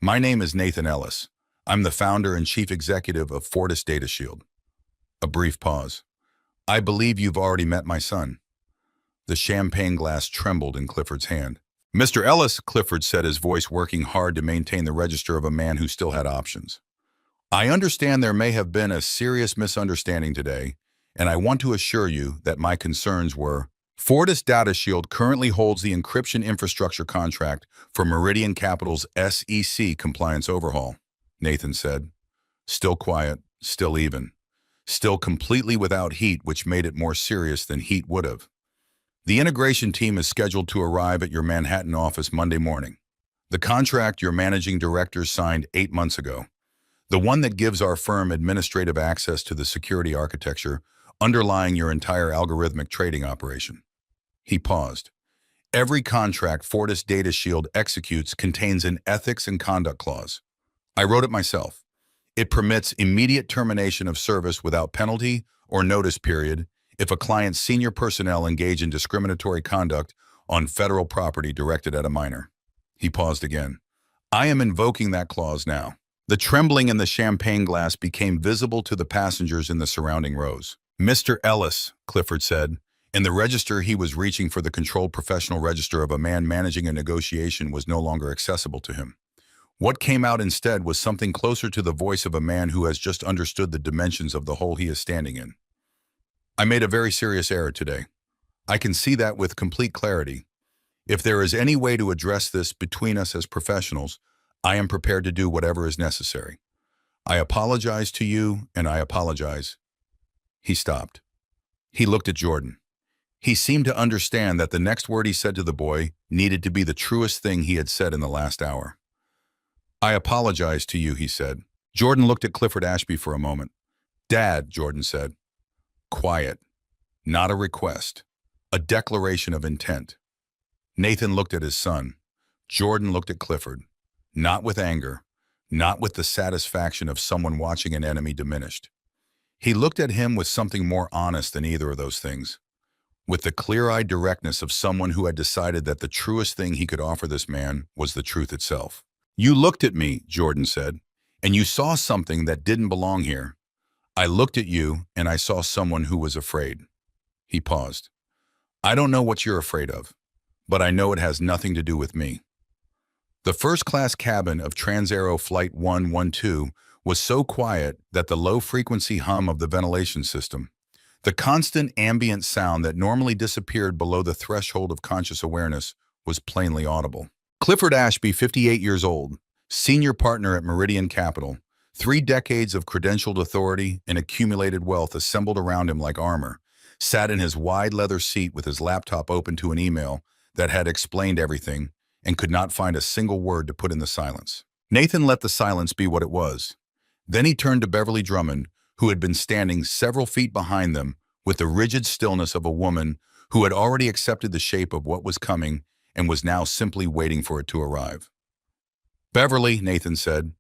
My name is Nathan Ellis. I'm the founder and chief executive of Fortis Data Shield. A brief pause. I believe you've already met my son. The champagne glass trembled in Clifford's hand. Mr. Ellis, Clifford said, his voice working hard to maintain the register of a man who still had options. I understand there may have been a serious misunderstanding today, and I want to assure you that my concerns were, Fortis Data Shield currently holds the encryption infrastructure contract for Meridian Capital's SEC compliance overhaul, Nathan said. Still quiet, still even. still completely without heat, which made it more serious than heat would have. The integration team is scheduled to arrive at your Manhattan office Monday morning. The contract your managing director signed 8 months ago. The one that gives our firm administrative access to the security architecture underlying your entire algorithmic trading operation. He paused. Every contract Fortis Data Shield executes contains an ethics and conduct clause. I wrote it myself. It permits immediate termination of service without penalty or notice period if a client's senior personnel engage in discriminatory conduct on federal property directed at a minor. He paused again. I am invoking that clause now. The trembling in the champagne glass became visible to the passengers in the surrounding rows. Mr. Ellis, Clifford said. In the register he was reaching for the controlled professional register of a man managing a negotiation was no longer accessible to him. What came out instead was something closer to the voice of a man who has just understood the dimensions of the hole he is standing in. I made a very serious error today. I can see that with complete clarity. If there is any way to address this between us as professionals, I am prepared to do whatever is necessary. I apologize to you, and I apologize. He stopped. He looked at Jordan. He seemed to understand that the next word he said to the boy needed to be the truest thing he had said in the last hour. I apologize to you, he said. Jordan looked at Clifford Ashby for a moment. Dad, Jordan said. Quiet. Not a request. A declaration of intent. Nathan looked at his son. Jordan looked at Clifford. Not with anger. Not with the satisfaction of someone watching an enemy diminished. He looked at him with something more honest than either of those things. With the clear-eyed directness of someone who had decided that the truest thing he could offer this man was the truth itself. You looked at me, Jordan said, and you saw something that didn't belong here. I looked at you, and I saw someone who was afraid. He paused. I don't know what you're afraid of, but I know it has nothing to do with me. The first-class cabin of Transaero Flight 112 was so quiet that the low-frequency hum of the ventilation system, the constant ambient sound that normally disappeared below the threshold of conscious awareness, was plainly audible. Clifford Ashby, 58 years old, senior partner at Meridian Capital, 3 decades of credentialed authority and accumulated wealth assembled around him like armor, sat in his wide leather seat with his laptop open to an email that had explained everything and could not find a single word to put in the silence. Nathan let the silence be what it was. Then he turned to Beverly Drummond, who had been standing several feet behind them with the rigid stillness of a woman who had already accepted the shape of what was coming and was now simply waiting for it to arrive. Beverly, Nathan said,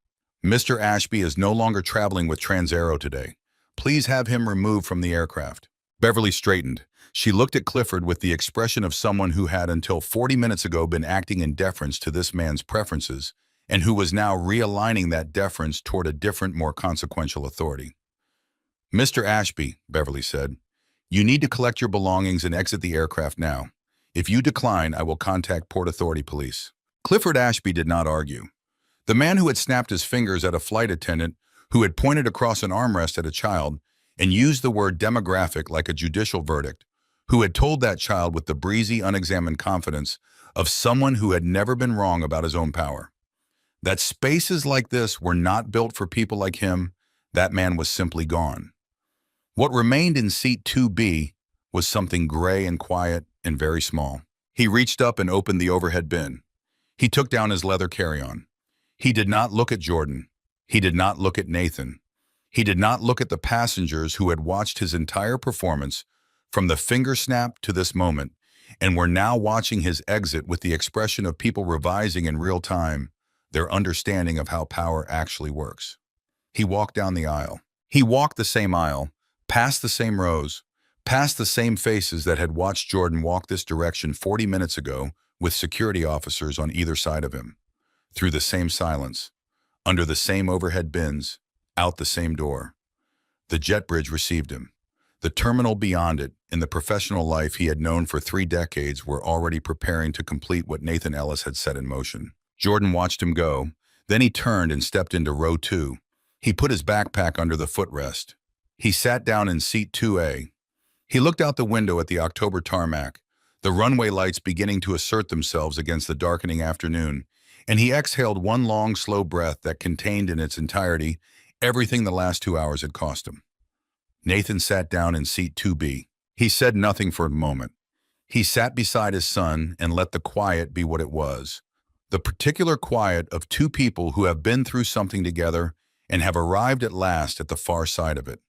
Mr. Ashby is no longer traveling with Transaero today. Please have him removed from the aircraft. Beverly straightened. She looked at Clifford with the expression of someone who had until 40 minutes ago been acting in deference to this man's preferences and who was now realigning that deference toward a different, more consequential authority. Mr. Ashby, Beverly said, you need to collect your belongings and exit the aircraft now. If you decline, I will contact Port Authority Police. Clifford Ashby did not argue. The man who had snapped his fingers at a flight attendant, who had pointed across an armrest at a child and used the word demographic like a judicial verdict, who had told that child with the breezy, unexamined confidence of someone who had never been wrong about his own power. That spaces like this were not built for people like him, that man was simply gone. What remained in seat 2B was something gray and quiet and very small. He reached up and opened the overhead bin. He took down his leather carry-on. He did not look at Jordan. He did not look at Nathan. He did not look at the passengers who had watched his entire performance from the finger snap to this moment and were now watching his exit with the expression of people revising in real time their understanding of how power actually works. He walked down the aisle. He walked the same aisle, past the same rows, past the same faces that had watched Jordan walk this direction 40 minutes ago with security officers on either side of him, through the same silence, under the same overhead bins, out the same door. The jet bridge received him. The terminal beyond it, and the professional life he had known for 3 decades were already preparing to complete what Nathan Ellis had set in motion. Jordan watched him go. Then he turned and stepped into row 2. He put his backpack under the footrest. He sat down in seat 2A. He looked out the window at the October tarmac, the runway lights beginning to assert themselves against the darkening afternoon, and he exhaled one long, slow breath that contained in its entirety everything the last 2 hours had cost him. Nathan sat down in seat 2B. He said nothing for a moment. He sat beside his son and let the quiet be what it was. The particular quiet of two people who have been through something together and have arrived at last at the far side of it.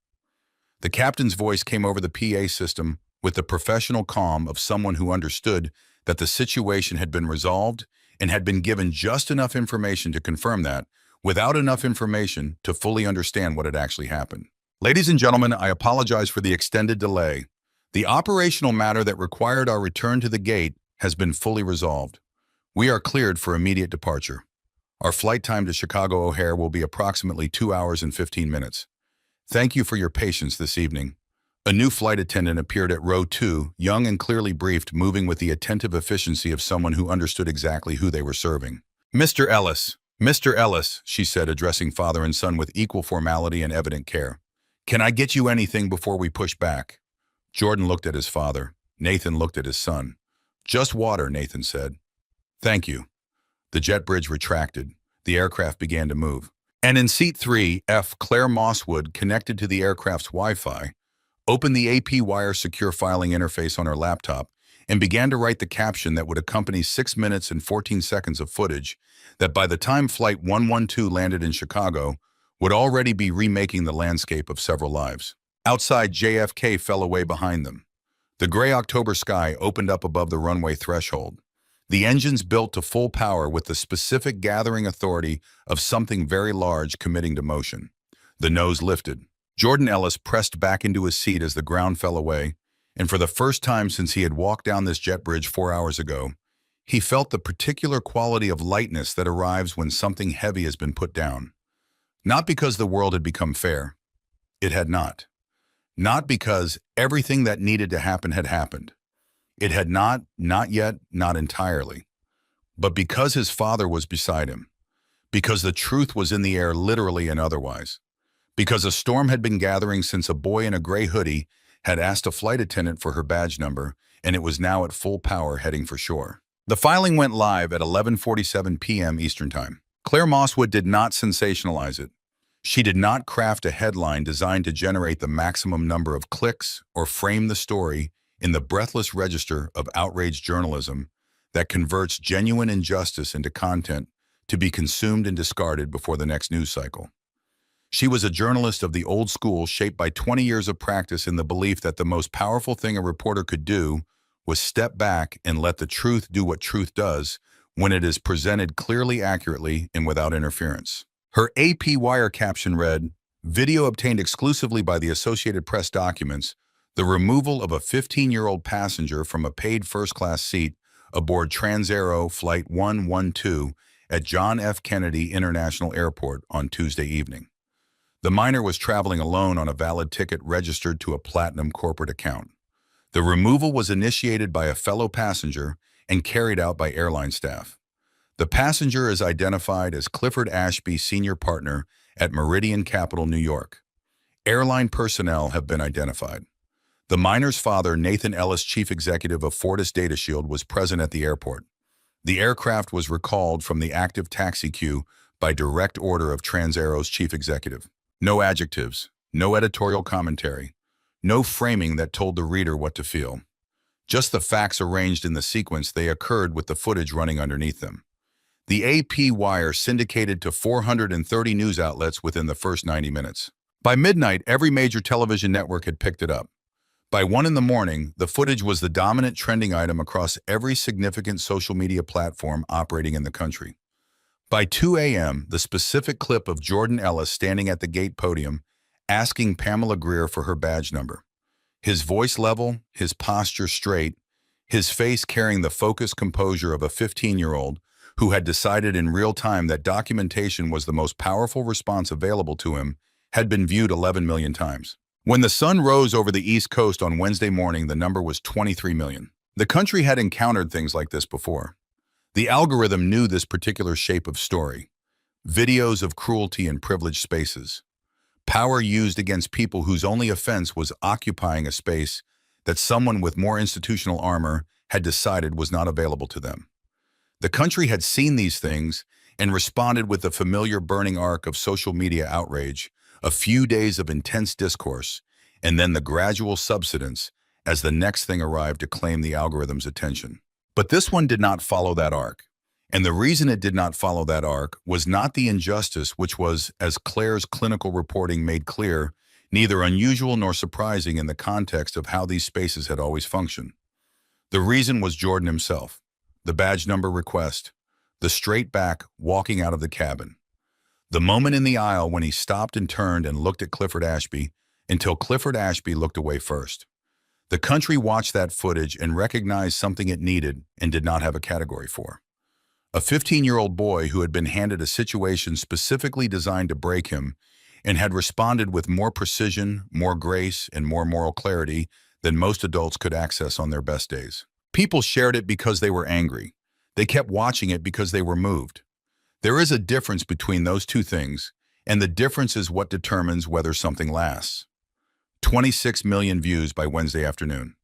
The captain's voice came over the PA system with the professional calm of someone who understood that the situation had been resolved and had been given just enough information to confirm that, without enough information to fully understand what had actually happened. Ladies and gentlemen, I apologize for the extended delay. The operational matter that required our return to the gate has been fully resolved. We are cleared for immediate departure. Our flight time to Chicago O'Hare will be approximately 2 hours and 15 minutes. Thank you for your patience this evening. A new flight attendant appeared at row 2, young and clearly briefed, moving with the attentive efficiency of someone who understood exactly who they were serving. Mr. Ellis, she said, addressing father and son with equal formality and evident care. Can I get you anything before we push back? Jordan looked at his father. Nathan looked at his son. Just water, Nathan said. Thank you. The jet bridge retracted. The aircraft began to move. And in seat 3F, Claire Mosswood, connected to the aircraft's Wi-Fi, opened the AP Wire secure filing interface on her laptop and began to write the caption that would accompany 6 minutes and 14 seconds of footage that by the time Flight 112 landed in Chicago would already be remaking the landscape of several lives. Outside, JFK fell away behind them. The gray October sky opened up above the runway threshold. The engines built to full power with the specific gathering authority of something very large committing to motion. The nose lifted. Jordan Ellis pressed back into his seat as the ground fell away, and for the first time since he had walked down this jet bridge 4 hours ago, he felt the particular quality of lightness that arrives when something heavy has been put down. Not because the world had become fair. It had not. Not because everything that needed to happen had happened. It had not yet, not entirely. But because his father was beside him. Because the truth was in the air literally and otherwise. Because a storm had been gathering since a boy in a gray hoodie had asked a flight attendant for her badge number, and it was now at full power heading for shore. The filing went live at 11:47 p.m. Eastern Time. Claire Mosswood did not sensationalize it. She did not craft a headline designed to generate the maximum number of clicks or frame the story in the breathless register of outraged journalism that converts genuine injustice into content to be consumed and discarded before the next news cycle. She was a journalist of the old school, shaped by 20 years of practice in the belief that the most powerful thing a reporter could do was step back and let the truth do what truth does when it is presented clearly, accurately, and without interference. Her AP Wire caption read, "Video obtained exclusively by the Associated Press documents the removal of a 15-year-old passenger from a paid first-class seat aboard Transaero Flight 112 at John F. Kennedy International Airport on Tuesday evening. The minor was traveling alone on a valid ticket registered to a Platinum corporate account. The removal was initiated by a fellow passenger and carried out by airline staff. The passenger is identified as Clifford Ashby, senior partner at Meridian Capital, New York. Airline personnel have been identified. The minor's father, Nathan Ellis, chief executive of Fortis Data Shield, was present at the airport. The aircraft was recalled from the active taxi queue by direct order of Transaero's chief executive. No adjectives, no editorial commentary, no framing that told the reader what to feel. Just the facts arranged in the sequence they occurred with the footage running underneath them. The AP Wire syndicated to 430 news outlets within the first 90 minutes. By midnight, every major television network had picked it up. By 1 in the morning, the footage was the dominant trending item across every significant social media platform operating in the country. By 2 a.m., the specific clip of Jordan Ellis standing at the gate podium asking Pamela Greer for her badge number. His voice level, his posture straight, his face carrying the focused composure of a 15-year-old who had decided in real time that documentation was the most powerful response available to him, had been viewed 11 million times. When the sun rose over the East Coast on Wednesday morning, the number was 23 million. The country had encountered things like this before. The algorithm knew this particular shape of story. Videos of cruelty in privileged spaces. Power used against people whose only offense was occupying a space that someone with more institutional armor had decided was not available to them. The country had seen these things and responded with the familiar burning arc of social media outrage, a few days of intense discourse, and then the gradual subsidence as the next thing arrived to claim the algorithm's attention. But this one did not follow that arc. And the reason it did not follow that arc was not the injustice, which was, as Claire's clinical reporting made clear, neither unusual nor surprising in the context of how these spaces had always functioned. The reason was Jordan himself, the badge number request, the straight back walking out of the cabin, the moment in the aisle when he stopped and turned and looked at Clifford Ashby until Clifford Ashby looked away first. The country watched that footage and recognized something it needed and did not have a category for. A 15-year-old boy who had been handed a situation specifically designed to break him and had responded with more precision, more grace, and more moral clarity than most adults could access on their best days. People shared it because they were angry. They kept watching it because they were moved. There is a difference between those two things, and the difference is what determines whether something lasts. 26 million views by Wednesday afternoon.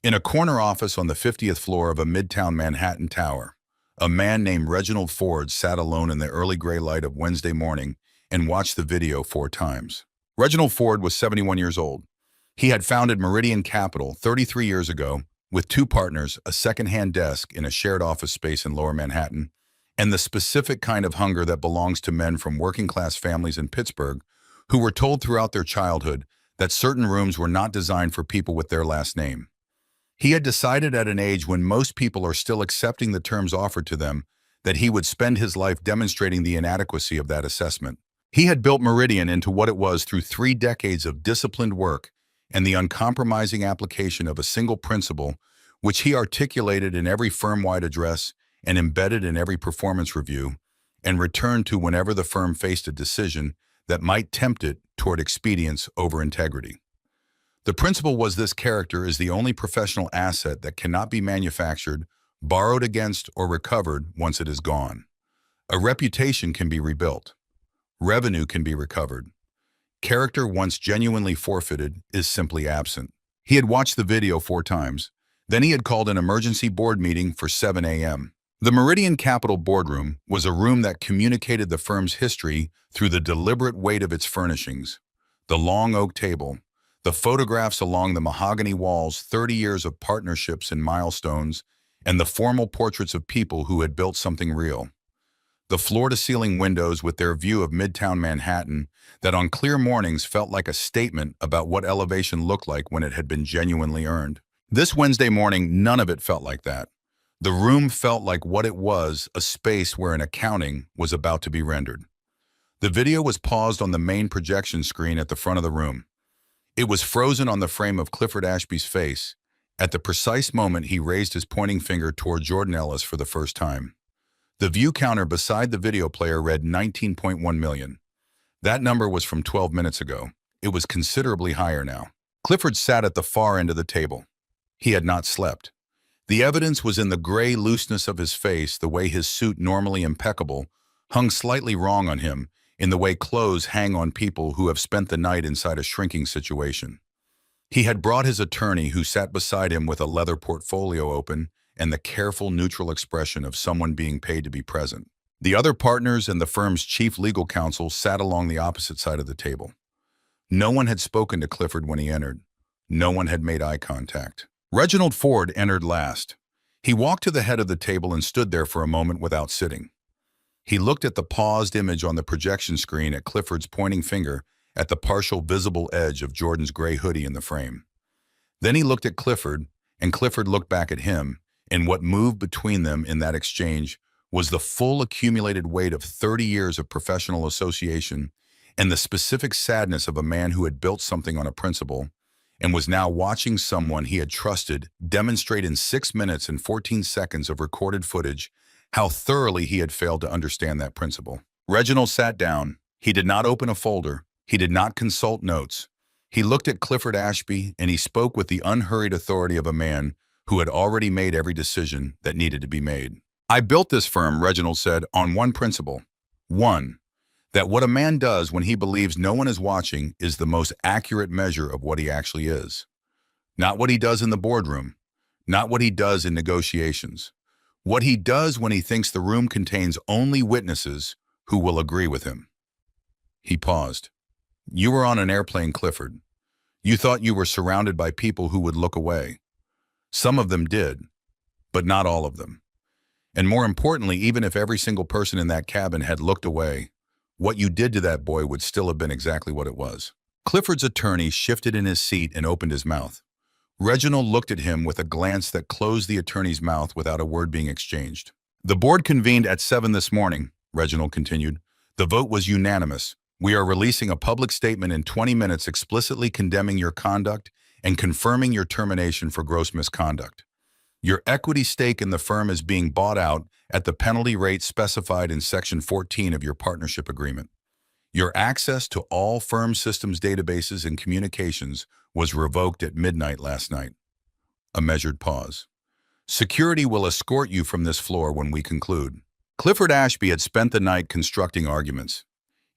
In a corner office on the 50th floor of a midtown Manhattan tower, a man named Reginald Ford sat alone in the early gray light of Wednesday morning and watched the video 4 times. Reginald Ford was 71 years old. He had founded Meridian Capital 33 years ago with 2 partners, a second-hand desk in a shared office space in Lower Manhattan, and the specific kind of hunger that belongs to men from working-class families in Pittsburgh who were told throughout their childhood that certain rooms were not designed for people with their last name. He had decided at an age when most people are still accepting the terms offered to them that he would spend his life demonstrating the inadequacy of that assessment. He had built Meridian into what it was through 3 decades of disciplined work and the uncompromising application of a single principle, which he articulated in every firm-wide address and embedded in every performance review, and returned to whenever the firm faced a decision that might tempt it toward expedience over integrity. The principle was this: character is the only professional asset that cannot be manufactured, borrowed against, or recovered once it is gone. A reputation can be rebuilt. Revenue can be recovered. Character, once genuinely forfeited, is simply absent. He had watched the video 4 times. Then he had called an emergency board meeting for 7 a.m. The Meridian Capital boardroom was a room that communicated the firm's history through the deliberate weight of its furnishings, the long oak table, the photographs along the mahogany walls, 30 years of partnerships and milestones, and the formal portraits of people who had built something real. The floor-to-ceiling windows with their view of Midtown Manhattan that on clear mornings felt like a statement about what elevation looked like when it had been genuinely earned. This Wednesday morning, none of it felt like that. The room felt like what it was, a space where an accounting was about to be rendered. The video was paused on the main projection screen at the front of the room. It was frozen on the frame of Clifford Ashby's face, at the precise moment he raised his pointing finger toward Jordan Ellis for the first time. The view counter beside the video player read 19.1 million. That number was from 12 minutes ago. It was considerably higher now. Clifford sat at the far end of the table. He had not slept. The evidence was in the gray looseness of his face, the way his suit, normally impeccable, hung slightly wrong on him, in the way clothes hang on people who have spent the night inside a shrinking situation. He had brought his attorney, who sat beside him with a leather portfolio open and the careful, neutral expression of someone being paid to be present. The other partners and the firm's chief legal counsel sat along the opposite side of the table. No one had spoken to Clifford when he entered. No one had made eye contact. Reginald Ford entered last. He walked to the head of the table and stood there for a moment without sitting. He looked at the paused image on the projection screen, at Clifford's pointing finger, at the partial visible edge of Jordan's gray hoodie in the frame. Then he looked at Clifford, and Clifford looked back at him, and what moved between them in that exchange was the full accumulated weight of 30 years of professional association and the specific sadness of a man who had built something on a principle and was now watching someone he had trusted demonstrate in 6 minutes and 14 seconds of recorded footage how thoroughly he had failed to understand that principle. Reginald sat down. He did not open a folder. He did not consult notes. He looked at Clifford Ashby, and he spoke with the unhurried authority of a man who had already made every decision that needed to be made. "I built this firm," Reginald said, "on one principle. One, that what a man does when he believes no one is watching is the most accurate measure of what he actually is. Not what he does in the boardroom, not what he does in negotiations. What he does when he thinks the room contains only witnesses who will agree with him." He paused. "You were on an airplane, Clifford. You thought you were surrounded by people who would look away. Some of them did, but not all of them. And more importantly, even if every single person in that cabin had looked away, what you did to that boy would still have been exactly what it was. Clifford's attorney shifted in his seat and opened his mouth. Reginald looked at him with a glance that closed the attorney's mouth without a word being exchanged. The board convened at 7 this morning, Reginald continued. The vote was unanimous. We are releasing a public statement in 20 minutes explicitly condemning your conduct and confirming your termination for gross misconduct. Your equity stake in the firm is being bought out at the penalty rate specified in Section 14 of your partnership agreement. Your access to all firm systems databases and communications was revoked at midnight last night. A measured pause. Security will escort you from this floor when we conclude. Clifford Ashby had spent the night constructing arguments.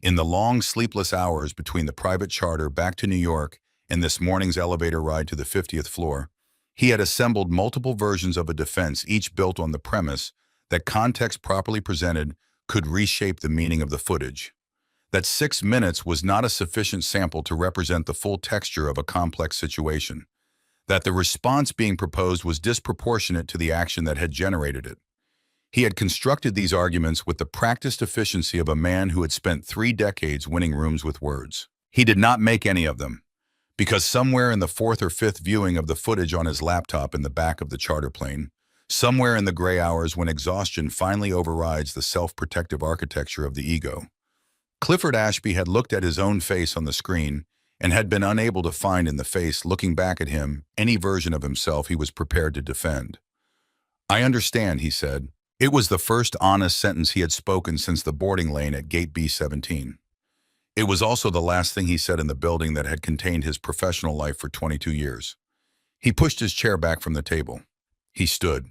In the long, sleepless hours between the private charter back to New York and this morning's elevator ride to the 50th floor, he had assembled multiple versions of a defense, each built on the premise that context properly presented could reshape the meaning of the footage. That 6 minutes was not a sufficient sample to represent the full texture of a complex situation. That the response being proposed was disproportionate to the action that had generated it. He had constructed these arguments with the practiced efficiency of a man who had spent 3 decades winning rooms with words. He did not make any of them, because somewhere in the 4th or 5th viewing of the footage on his laptop in the back of the charter plane, somewhere in the gray hours when exhaustion finally overrides the self-protective architecture of the ego, Clifford Ashby had looked at his own face on the screen and had been unable to find in the face looking back at him any version of himself he was prepared to defend. "I understand," he said. It was the first honest sentence he had spoken since the boarding lane at gate B-17. It was also the last thing he said in the building that had contained his professional life for 22 years. He pushed his chair back from the table. He stood.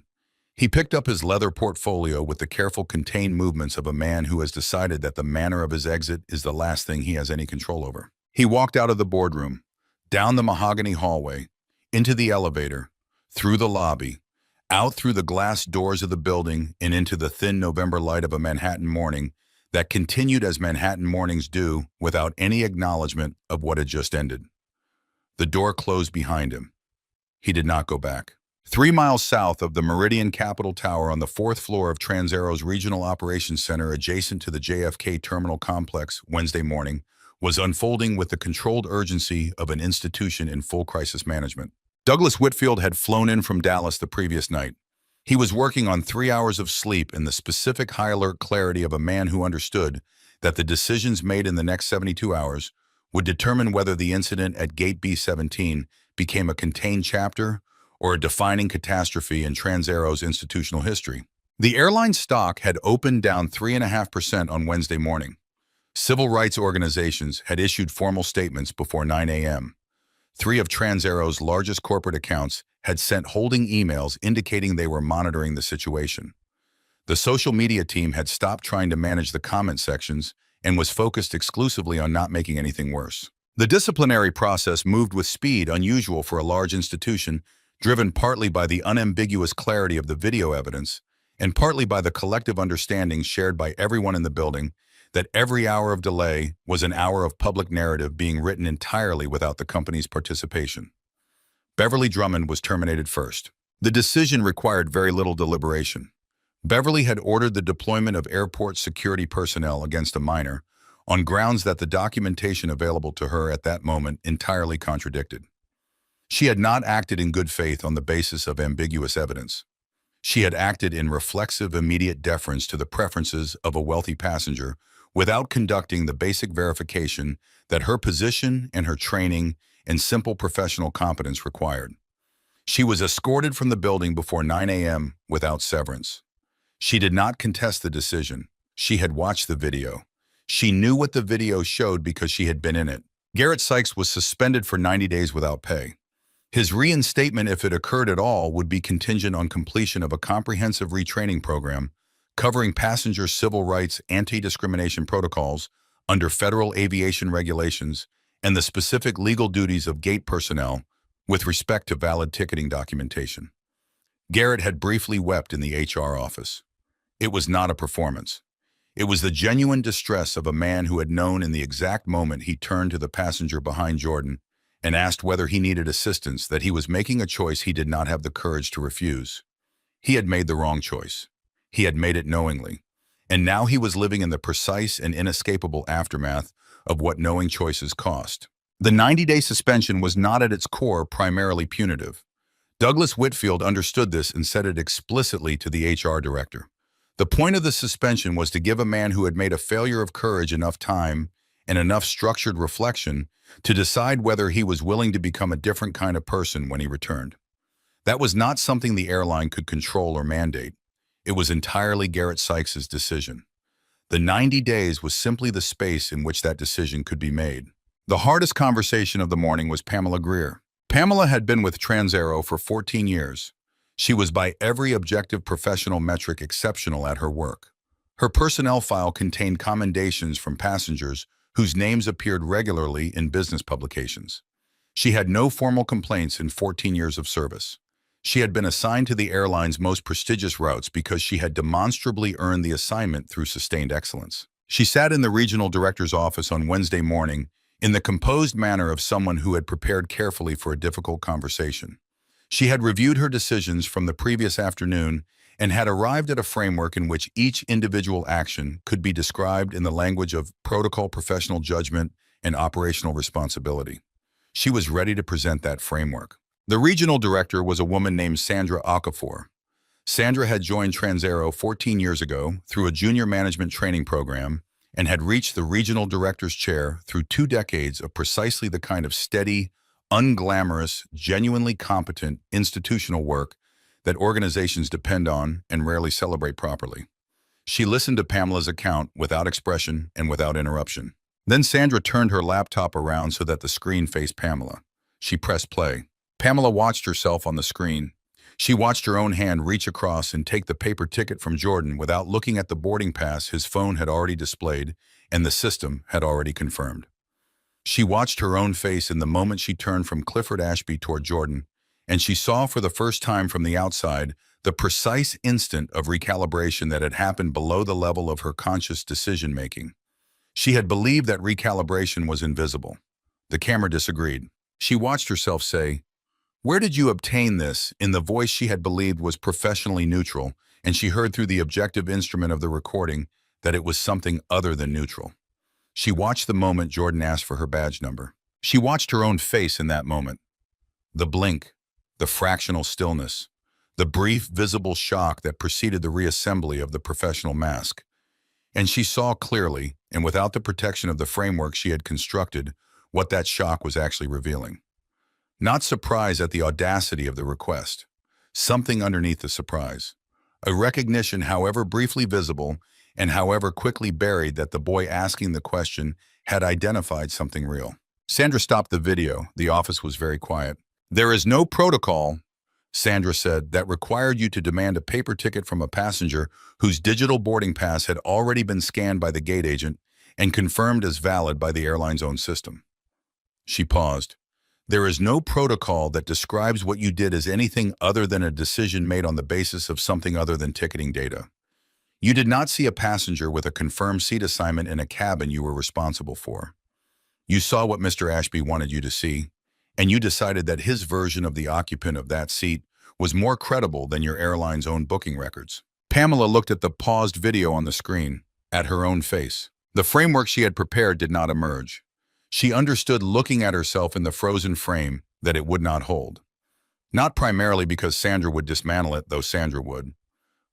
He picked up his leather portfolio with the careful, contained movements of a man who has decided that the manner of his exit is the last thing he has any control over. He walked out of the boardroom, down the mahogany hallway, into the elevator, through the lobby, out through the glass doors of the building and into the thin November light of a Manhattan morning that continued as Manhattan mornings do without any acknowledgement of what had just ended. The door closed behind him. He did not go back. 3 miles south of the Meridian Capitol Tower on the 4th floor of Transaero's Regional Operations Center adjacent to the JFK Terminal Complex Wednesday morning was unfolding with the controlled urgency of an institution in full crisis management. Douglas Whitfield had flown in from Dallas the previous night. He was working on 3 hours of sleep in the specific high-alert clarity of a man who understood that the decisions made in the next 72 hours would determine whether the incident at Gate B-17 became a contained chapter or a defining catastrophe in Transaero's institutional history. The airline stock had opened down 3.5% on Wednesday morning. Civil rights organizations had issued formal statements before 9 a.m. 3 of Transaero's largest corporate accounts had sent holding emails indicating they were monitoring the situation. The social media team had stopped trying to manage the comment sections and was focused exclusively on not making anything worse. The disciplinary process moved with speed unusual for a large institution, driven partly by the unambiguous clarity of the video evidence and partly by the collective understanding shared by everyone in the building that every hour of delay was an hour of public narrative being written entirely without the company's participation. Beverly Drummond was terminated first. The decision required very little deliberation. Beverly had ordered the deployment of airport security personnel against a minor on grounds that the documentation available to her at that moment entirely contradicted. She had not acted in good faith on the basis of ambiguous evidence. She had acted in reflexive, immediate deference to the preferences of a wealthy passenger without conducting the basic verification that her position and her training and simple professional competence required. She was escorted from the building before 9 a.m. without severance. She did not contest the decision. She had watched the video. She knew what the video showed because she had been in it. Garrett Sykes was suspended for 90 days without pay. His reinstatement, if it occurred at all, would be contingent on completion of a comprehensive retraining program covering passenger civil rights anti-discrimination protocols under federal aviation regulations and the specific legal duties of gate personnel with respect to valid ticketing documentation. Garrett had briefly wept in the HR office. It was not a performance. It was the genuine distress of a man who had known in the exact moment he turned to the passenger behind Jordan and asked whether he needed assistance, that he was making a choice he did not have the courage to refuse. He had made the wrong choice. He had made it knowingly. And now he was living in the precise and inescapable aftermath of what knowing choices cost. The 90-day suspension was not at its core primarily punitive. Douglas Whitfield understood this and said it explicitly to the HR director. The point of the suspension was to give a man who had made a failure of courage enough time and enough structured reflection to decide whether he was willing to become a different kind of person when he returned. That was not something the airline could control or mandate. It was entirely Garrett Sykes' decision. The 90 days was simply the space in which that decision could be made. The hardest conversation of the morning was Pamela Greer. Pamela had been with TransAero for 14 years. She was by every objective professional metric exceptional at her work. Her personnel file contained commendations from passengers whose names appeared regularly in business publications. She had no formal complaints in 14 years of service. She had been assigned to the airline's most prestigious routes because she had demonstrably earned the assignment through sustained excellence. She sat in the regional director's office on Wednesday morning in the composed manner of someone who had prepared carefully for a difficult conversation. She had reviewed her decisions from the previous afternoon and had arrived at a framework in which each individual action could be described in the language of protocol, professional judgment, and operational responsibility. She was ready to present that framework. The regional director was a woman named Sandra Okafor. Sandra had joined TransAero 14 years ago through a junior management training program and had reached the regional director's chair through 2 decades of precisely the kind of steady, unglamorous, genuinely competent institutional work that organizations depend on and rarely celebrate properly. She listened to Pamela's account without expression and without interruption. Then Sandra turned her laptop around so that the screen faced Pamela. She pressed play. Pamela watched herself on the screen. She watched her own hand reach across and take the paper ticket from Jordan without looking at the boarding pass his phone had already displayed and the system had already confirmed. She watched her own face in the moment she turned from Clifford Ashby toward Jordan, and she saw for the first time from the outside the precise instant of recalibration that had happened below the level of her conscious decision-making. She had believed that recalibration was invisible. The camera disagreed. She watched herself say, "Where did you obtain this?" in the voice she had believed was professionally neutral, and she heard through the objective instrument of the recording that it was something other than neutral. She watched the moment Jordan asked for her badge number. She watched her own face in that moment. The blink, the fractional stillness, the brief visible shock that preceded the reassembly of the professional mask. And she saw clearly, and without the protection of the framework she had constructed, what that shock was actually revealing. Not surprise at the audacity of the request. Something underneath the surprise. A recognition, however briefly visible and however quickly buried, that the boy asking the question had identified something real. Sandra stopped the video. The office was very quiet. "There is no protocol," Sandra said, "that required you to demand a paper ticket from a passenger whose digital boarding pass had already been scanned by the gate agent and confirmed as valid by the airline's own system." She paused. "There is no protocol that describes what you did as anything other than a decision made on the basis of something other than ticketing data. You did not see a passenger with a confirmed seat assignment in a cabin you were responsible for. You saw what Mr. Ashby wanted you to see, and you decided that his version of the occupant of that seat was more credible than your airline's own booking records." Pamela looked at the paused video on the screen, at her own face. The framework she had prepared did not emerge. She understood, looking at herself in the frozen frame, that it would not hold. Not primarily because Sandra would dismantle it, though Sandra would,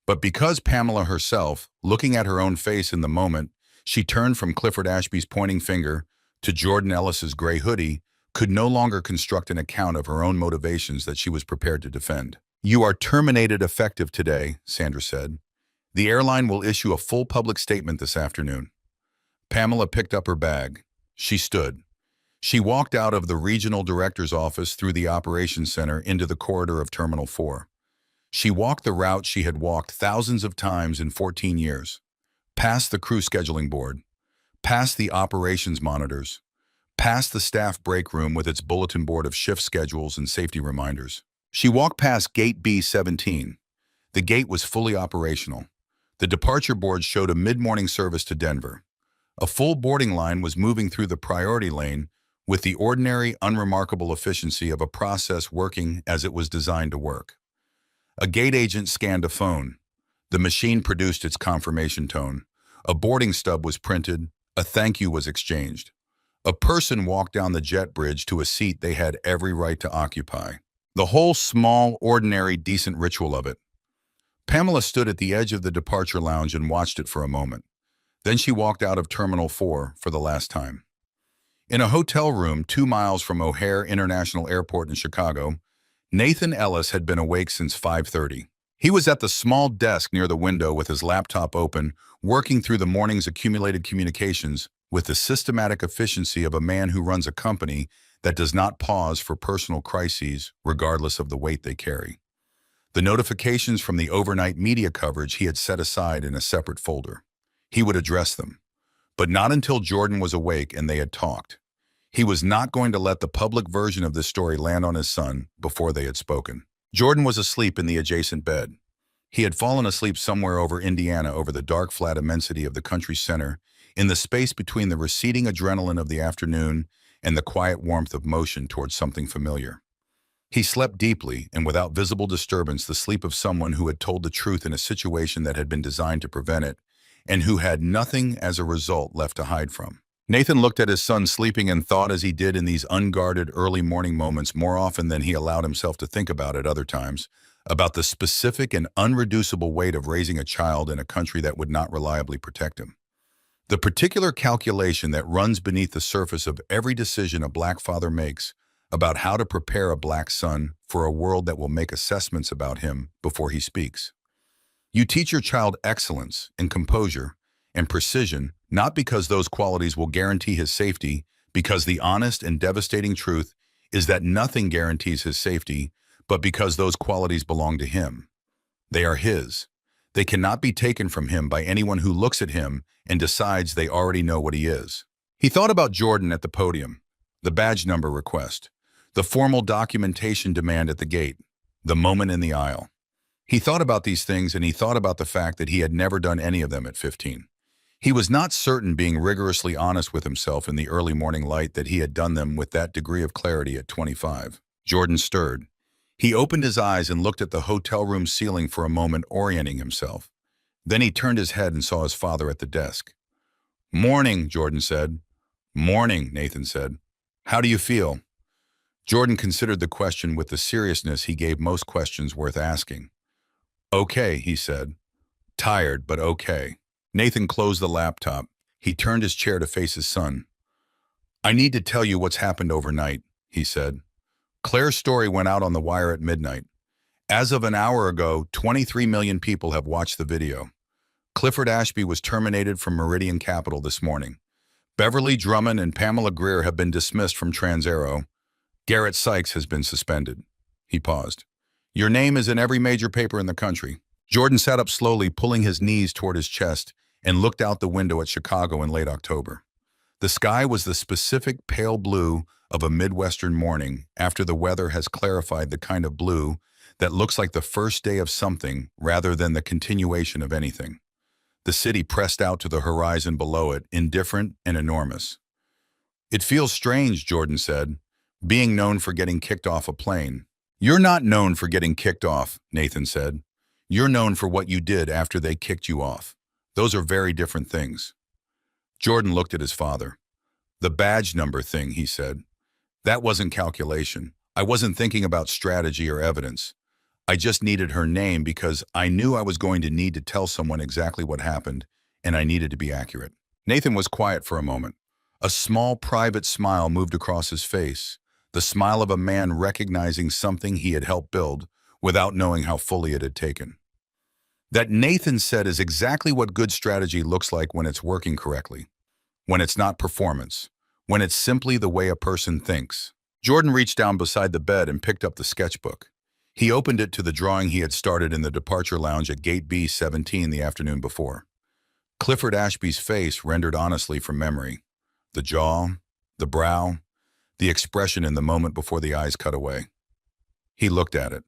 but because Pamela herself, looking at her own face in the moment she turned from Clifford Ashby's pointing finger to Jordan Ellis's gray hoodie, could no longer construct an account of her own motivations that she was prepared to defend. "You are terminated effective today," Sandra said. "The airline will issue a full public statement this afternoon." Pamela picked up her bag. She stood. She walked out of the regional director's office through the operations center into the corridor of Terminal 4. She walked the route she had walked thousands of times in 14 years. Past the crew scheduling board. Past the operations monitors. Past the staff break room with its bulletin board of shift schedules and safety reminders. She walked past Gate B-17. The gate was fully operational. The departure board showed a mid-morning service to Denver. A full boarding line was moving through the priority lane with the ordinary, unremarkable efficiency of a process working as it was designed to work. A gate agent scanned a phone. The machine produced its confirmation tone. A boarding stub was printed. A thank you was exchanged. A person walked down the jet bridge to a seat they had every right to occupy. The whole small, ordinary, decent ritual of it. Pamela stood at the edge of the departure lounge and watched it for a moment. Then she walked out of Terminal 4 for the last time. In a hotel room 2 miles from O'Hare International Airport in Chicago, Nathan Ellis had been awake since 5:30. He was at the small desk near the window with his laptop open, working through the morning's accumulated communications with the systematic efficiency of a man who runs a company that does not pause for personal crises regardless of the weight they carry. The notifications from the overnight media coverage he had set aside in a separate folder. He would address them, but not until Jordan was awake and they had talked. He was not going to let the public version of this story land on his son before they had spoken. Jordan was asleep in the adjacent bed. He had fallen asleep somewhere over Indiana, over the dark, flat immensity of the country center, in the space between the receding adrenaline of the afternoon and the quiet warmth of motion towards something familiar. He slept deeply and without visible disturbance, the sleep of someone who had told the truth in a situation that had been designed to prevent it, and who had nothing as a result left to hide from. Nathan looked at his son sleeping and thought, as he did in these unguarded early morning moments more often than he allowed himself to think about at other times, about the specific and unreducible weight of raising a child in a country that would not reliably protect him. The particular calculation that runs beneath the surface of every decision a black father makes about how to prepare a black son for a world that will make assessments about him before he speaks. You teach your child excellence and composure and precision, not because those qualities will guarantee his safety, because the honest and devastating truth is that nothing guarantees his safety, but because those qualities belong to him. They are his. They cannot be taken from him by anyone who looks at him and decides they already know what he is. He thought about Jordan at the podium, the badge number request, the formal documentation demand at the gate, the moment in the aisle. He thought about these things, and he thought about the fact that he had never done any of them at 15. He was not certain, being rigorously honest with himself in the early morning light, that he had done them with that degree of clarity at 25. Jordan stirred. He opened his eyes and looked at the hotel room ceiling for a moment, orienting himself. Then he turned his head and saw his father at the desk. "Morning," Jordan said. "Morning," Nathan said. "How do you feel?" Jordan considered the question with the seriousness he gave most questions worth asking. "Okay," he said. "Tired, but okay." Nathan closed the laptop. He turned his chair to face his son. "I need to tell you what's happened overnight," he said. "Claire's story went out on the wire at midnight. As of an hour ago, 23 million people have watched the video. Clifford Ashby was terminated from Meridian Capital this morning. Beverly Drummond and Pamela Greer have been dismissed from TransAero. Garrett Sykes has been suspended." He paused. "Your name is in every major paper in the country." Jordan sat up slowly, pulling his knees toward his chest, and looked out the window at Chicago in late October. The sky was the specific pale blue of a Midwestern morning, after the weather has clarified, the kind of blue that looks like the first day of something rather than the continuation of anything. The city pressed out to the horizon below it, indifferent and enormous. "It feels strange," Jordan said, "being known for getting kicked off a plane." "You're not known for getting kicked off," Nathan said. "You're known for what you did after they kicked you off. Those are very different things." Jordan looked at his father. "The badge number thing," he said. "That wasn't calculation. I wasn't thinking about strategy or evidence. I just needed her name because I knew I was going to need to tell someone exactly what happened, and I needed to be accurate." Nathan was quiet for a moment. A small, private smile moved across his face, the smile of a man recognizing something he had helped build without knowing how fully it had taken. That, Nathan said, is exactly what good strategy looks like when it's working correctly, when it's not performance, when it's simply the way a person thinks. Jordan reached down beside the bed and picked up the sketchbook. He opened it to the drawing he had started in the departure lounge at Gate B-17 the afternoon before. Clifford Ashby's face rendered honestly from memory. The jaw, the brow, the expression in the moment before the eyes cut away. He looked at it.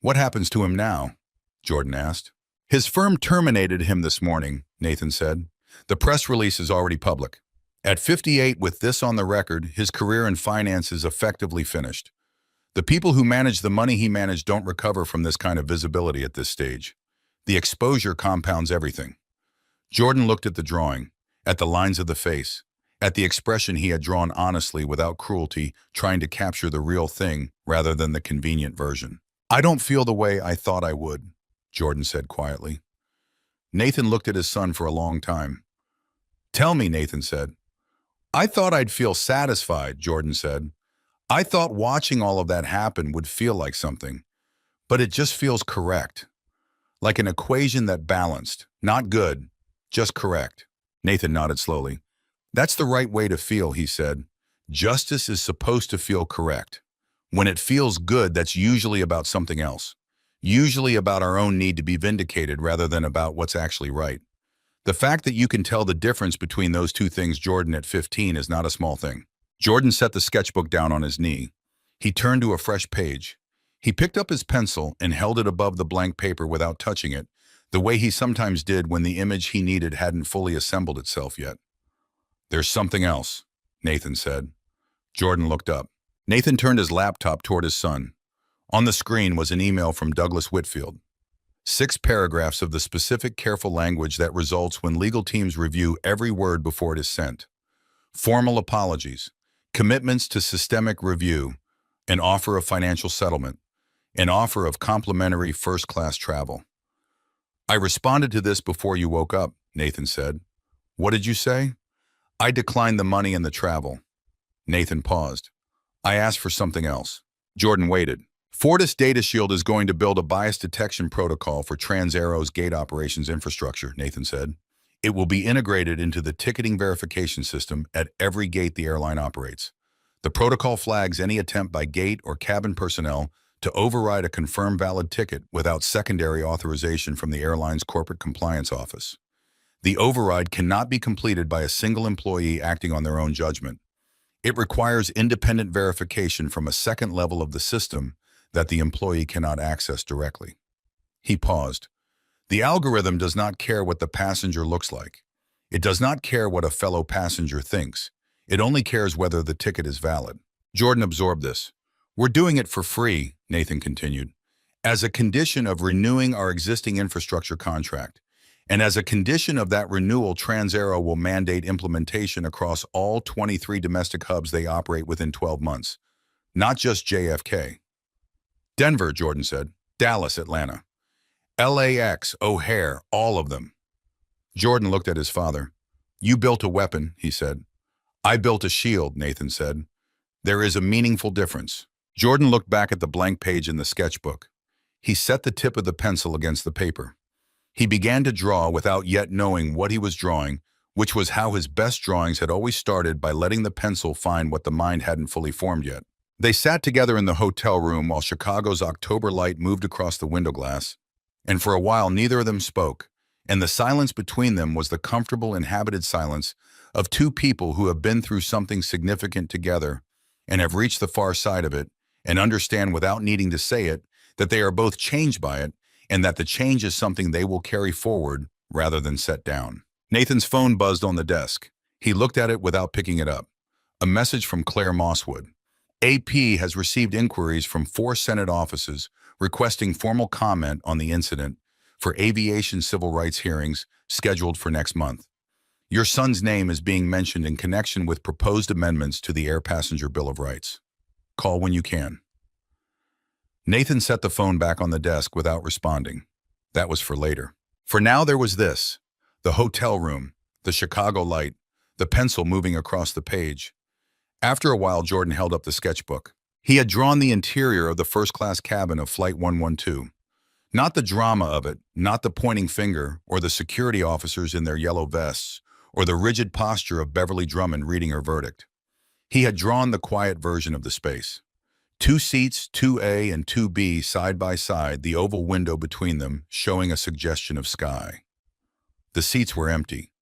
"What happens to him now?" Jordan asked. "His firm terminated him this morning," Nathan said. "The press release is already public. At 58, with this on the record, his career in finance is effectively finished. The people who manage the money he managed don't recover from this kind of visibility at this stage. The exposure compounds everything. Jordan looked at the drawing, at the lines of the face, at the expression he had drawn honestly without cruelty, trying to capture the real thing rather than the convenient version. "I don't feel the way I thought I would," Jordan said quietly. Nathan looked at his son for a long time. "Tell me," Nathan said. "I thought I'd feel satisfied," Jordan said. "I thought watching all of that happen would feel like something, but it just feels correct. Like an equation that balanced, not good, just correct." Nathan nodded slowly. "That's the right way to feel," he said. "Justice is supposed to feel correct. When it feels good, that's usually about something else. Usually about our own need to be vindicated rather than about what's actually right. The fact that you can tell the difference between those two things, Jordan, at 15 is not a small thing." Jordan set the sketchbook down on his knee. He turned to a fresh page. He picked up his pencil and held it above the blank paper without touching it, the way he sometimes did when the image he needed hadn't fully assembled itself yet. "There's something else," Nathan said. Jordan looked up. Nathan turned his laptop toward his son. On the screen was an email from Douglas Whitfield. 6 paragraphs of the specific, careful language that results when legal teams review every word before it is sent. Formal apologies, commitments to systemic review, an offer of financial settlement, an offer of complimentary first-class travel. "I responded to this before you woke up," Nathan said. "What did you say?" "I declined the money and the travel." Nathan paused. "I asked for something else." Jordan waited. "Fortis Data Shield is going to build a bias detection protocol for Transaero's gate operations infrastructure," Nathan said. "It will be integrated into the ticketing verification system at every gate the airline operates. The protocol flags any attempt by gate or cabin personnel to override a confirmed valid ticket without secondary authorization from the airline's corporate compliance office. The override cannot be completed by a single employee acting on their own judgment. It requires independent verification from a second level of the system that the employee cannot access directly." He paused. "The algorithm does not care what the passenger looks like. It does not care what a fellow passenger thinks. It only cares whether the ticket is valid." Jordan absorbed this. "We're doing it for free," Nathan continued, "as a condition of renewing our existing infrastructure contract. And as a condition of that renewal, Transaero will mandate implementation across all 23 domestic hubs they operate within 12 months. Not just JFK. "Denver," Jordan said. "Dallas, Atlanta. LAX, O'Hare, all of them." Jordan looked at his father. "You built a weapon," he said. "I built a shield," Nathan said. "There is a meaningful difference." Jordan looked back at the blank page in the sketchbook. He set the tip of the pencil against the paper. He began to draw without yet knowing what he was drawing, which was how his best drawings had always started, by letting the pencil find what the mind hadn't fully formed yet. They sat together in the hotel room while Chicago's October light moved across the window glass, and for a while neither of them spoke, and the silence between them was the comfortable, inhabited silence of two people who have been through something significant together and have reached the far side of it and understand without needing to say it that they are both changed by it, and that the change is something they will carry forward rather than set down. Nathan's phone buzzed on the desk. He looked at it without picking it up. A message from Claire Mosswood. "AP has received inquiries from 4 Senate offices requesting formal comment on the incident for aviation civil rights hearings scheduled for next month. Your son's name is being mentioned in connection with proposed amendments to the Air Passenger Bill of Rights. Call when you can." Nathan set the phone back on the desk without responding. That was for later. For now there was this: the hotel room, the Chicago light, the pencil moving across the page. After a while, Jordan held up the sketchbook. He had drawn the interior of the first-class cabin of Flight 112. Not the drama of it, not the pointing finger, or the security officers in their yellow vests, or the rigid posture of Beverly Drummond reading her verdict. He had drawn the quiet version of the space. 2 seats, 2A and 2B side by side, the oval window between them showing a suggestion of sky. The seats were empty.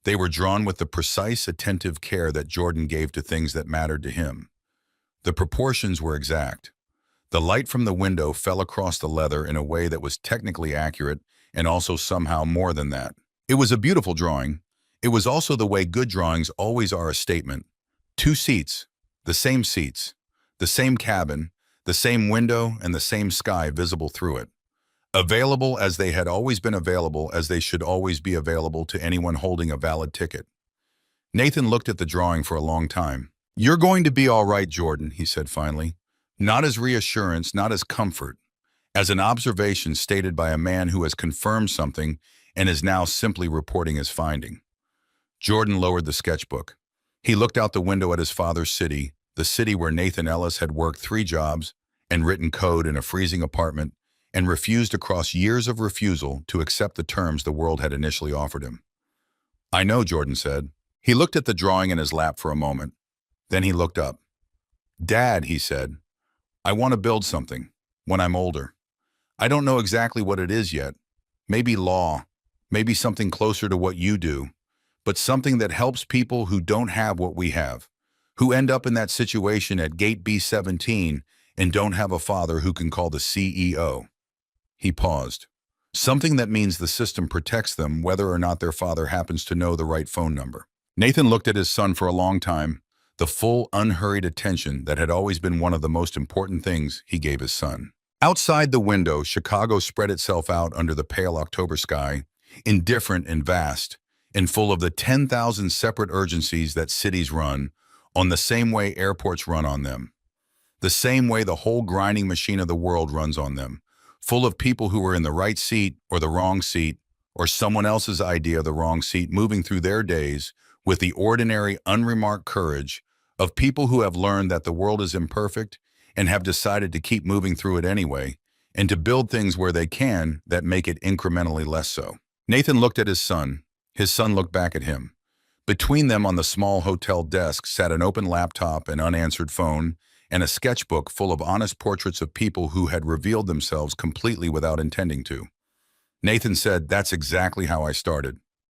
They were drawn with the precise, attentive care that Jordan gave to things that mattered to him. The proportions were exact. The light from the window fell across the leather in a way that was technically accurate and also somehow more than that. It was a beautiful drawing. It was also the way good drawings always are a statement. Two seats, the same cabin, the same window, and the same sky visible through it. Available as they had always been available, as they should always be available to anyone holding a valid ticket. Nathan looked at the drawing for a long time. "You're going to be all right, Jordan," he said finally. Not as reassurance, not as comfort, as an observation stated by a man who has confirmed something and is now simply reporting his finding. Jordan lowered the sketchbook. He looked out the window at his father's city, the city where Nathan Ellis had worked 3 jobs and written code in a freezing apartment and refused across years of refusal to accept the terms the world had initially offered him. "I know," Jordan said. He looked at the drawing in his lap for a moment. Then he looked up. "Dad," he said, "I want to build something when I'm older. I don't know exactly what it is yet. Maybe law, maybe something closer to what you do, but something that helps people who don't have what we have, who end up in that situation at gate B17 and don't have a father who can call the CEO." He paused. "Something that means the system protects them whether or not their father happens to know the right phone number." Nathan looked at his son for a long time, the full, unhurried attention that had always been one of the most important things he gave his son. Outside the window, Chicago spread itself out under the pale October sky, indifferent and vast, and full of the 10,000 separate urgencies that cities run, on the same way airports run on them. The same way the whole grinding machine of the world runs on them, full of people who were in the right seat or the wrong seat, or someone else's idea of the wrong seat, moving through their days with the ordinary, unremarked courage of people who have learned that the world is imperfect and have decided to keep moving through it anyway, and to build things where they can that make it incrementally less so. Nathan looked at his son. His son looked back at him. Between them on the small hotel desk sat an open laptop, an unanswered phone, and a sketchbook full of honest portraits of people who had revealed themselves completely without intending to. Nathan said, "That's exactly how I started.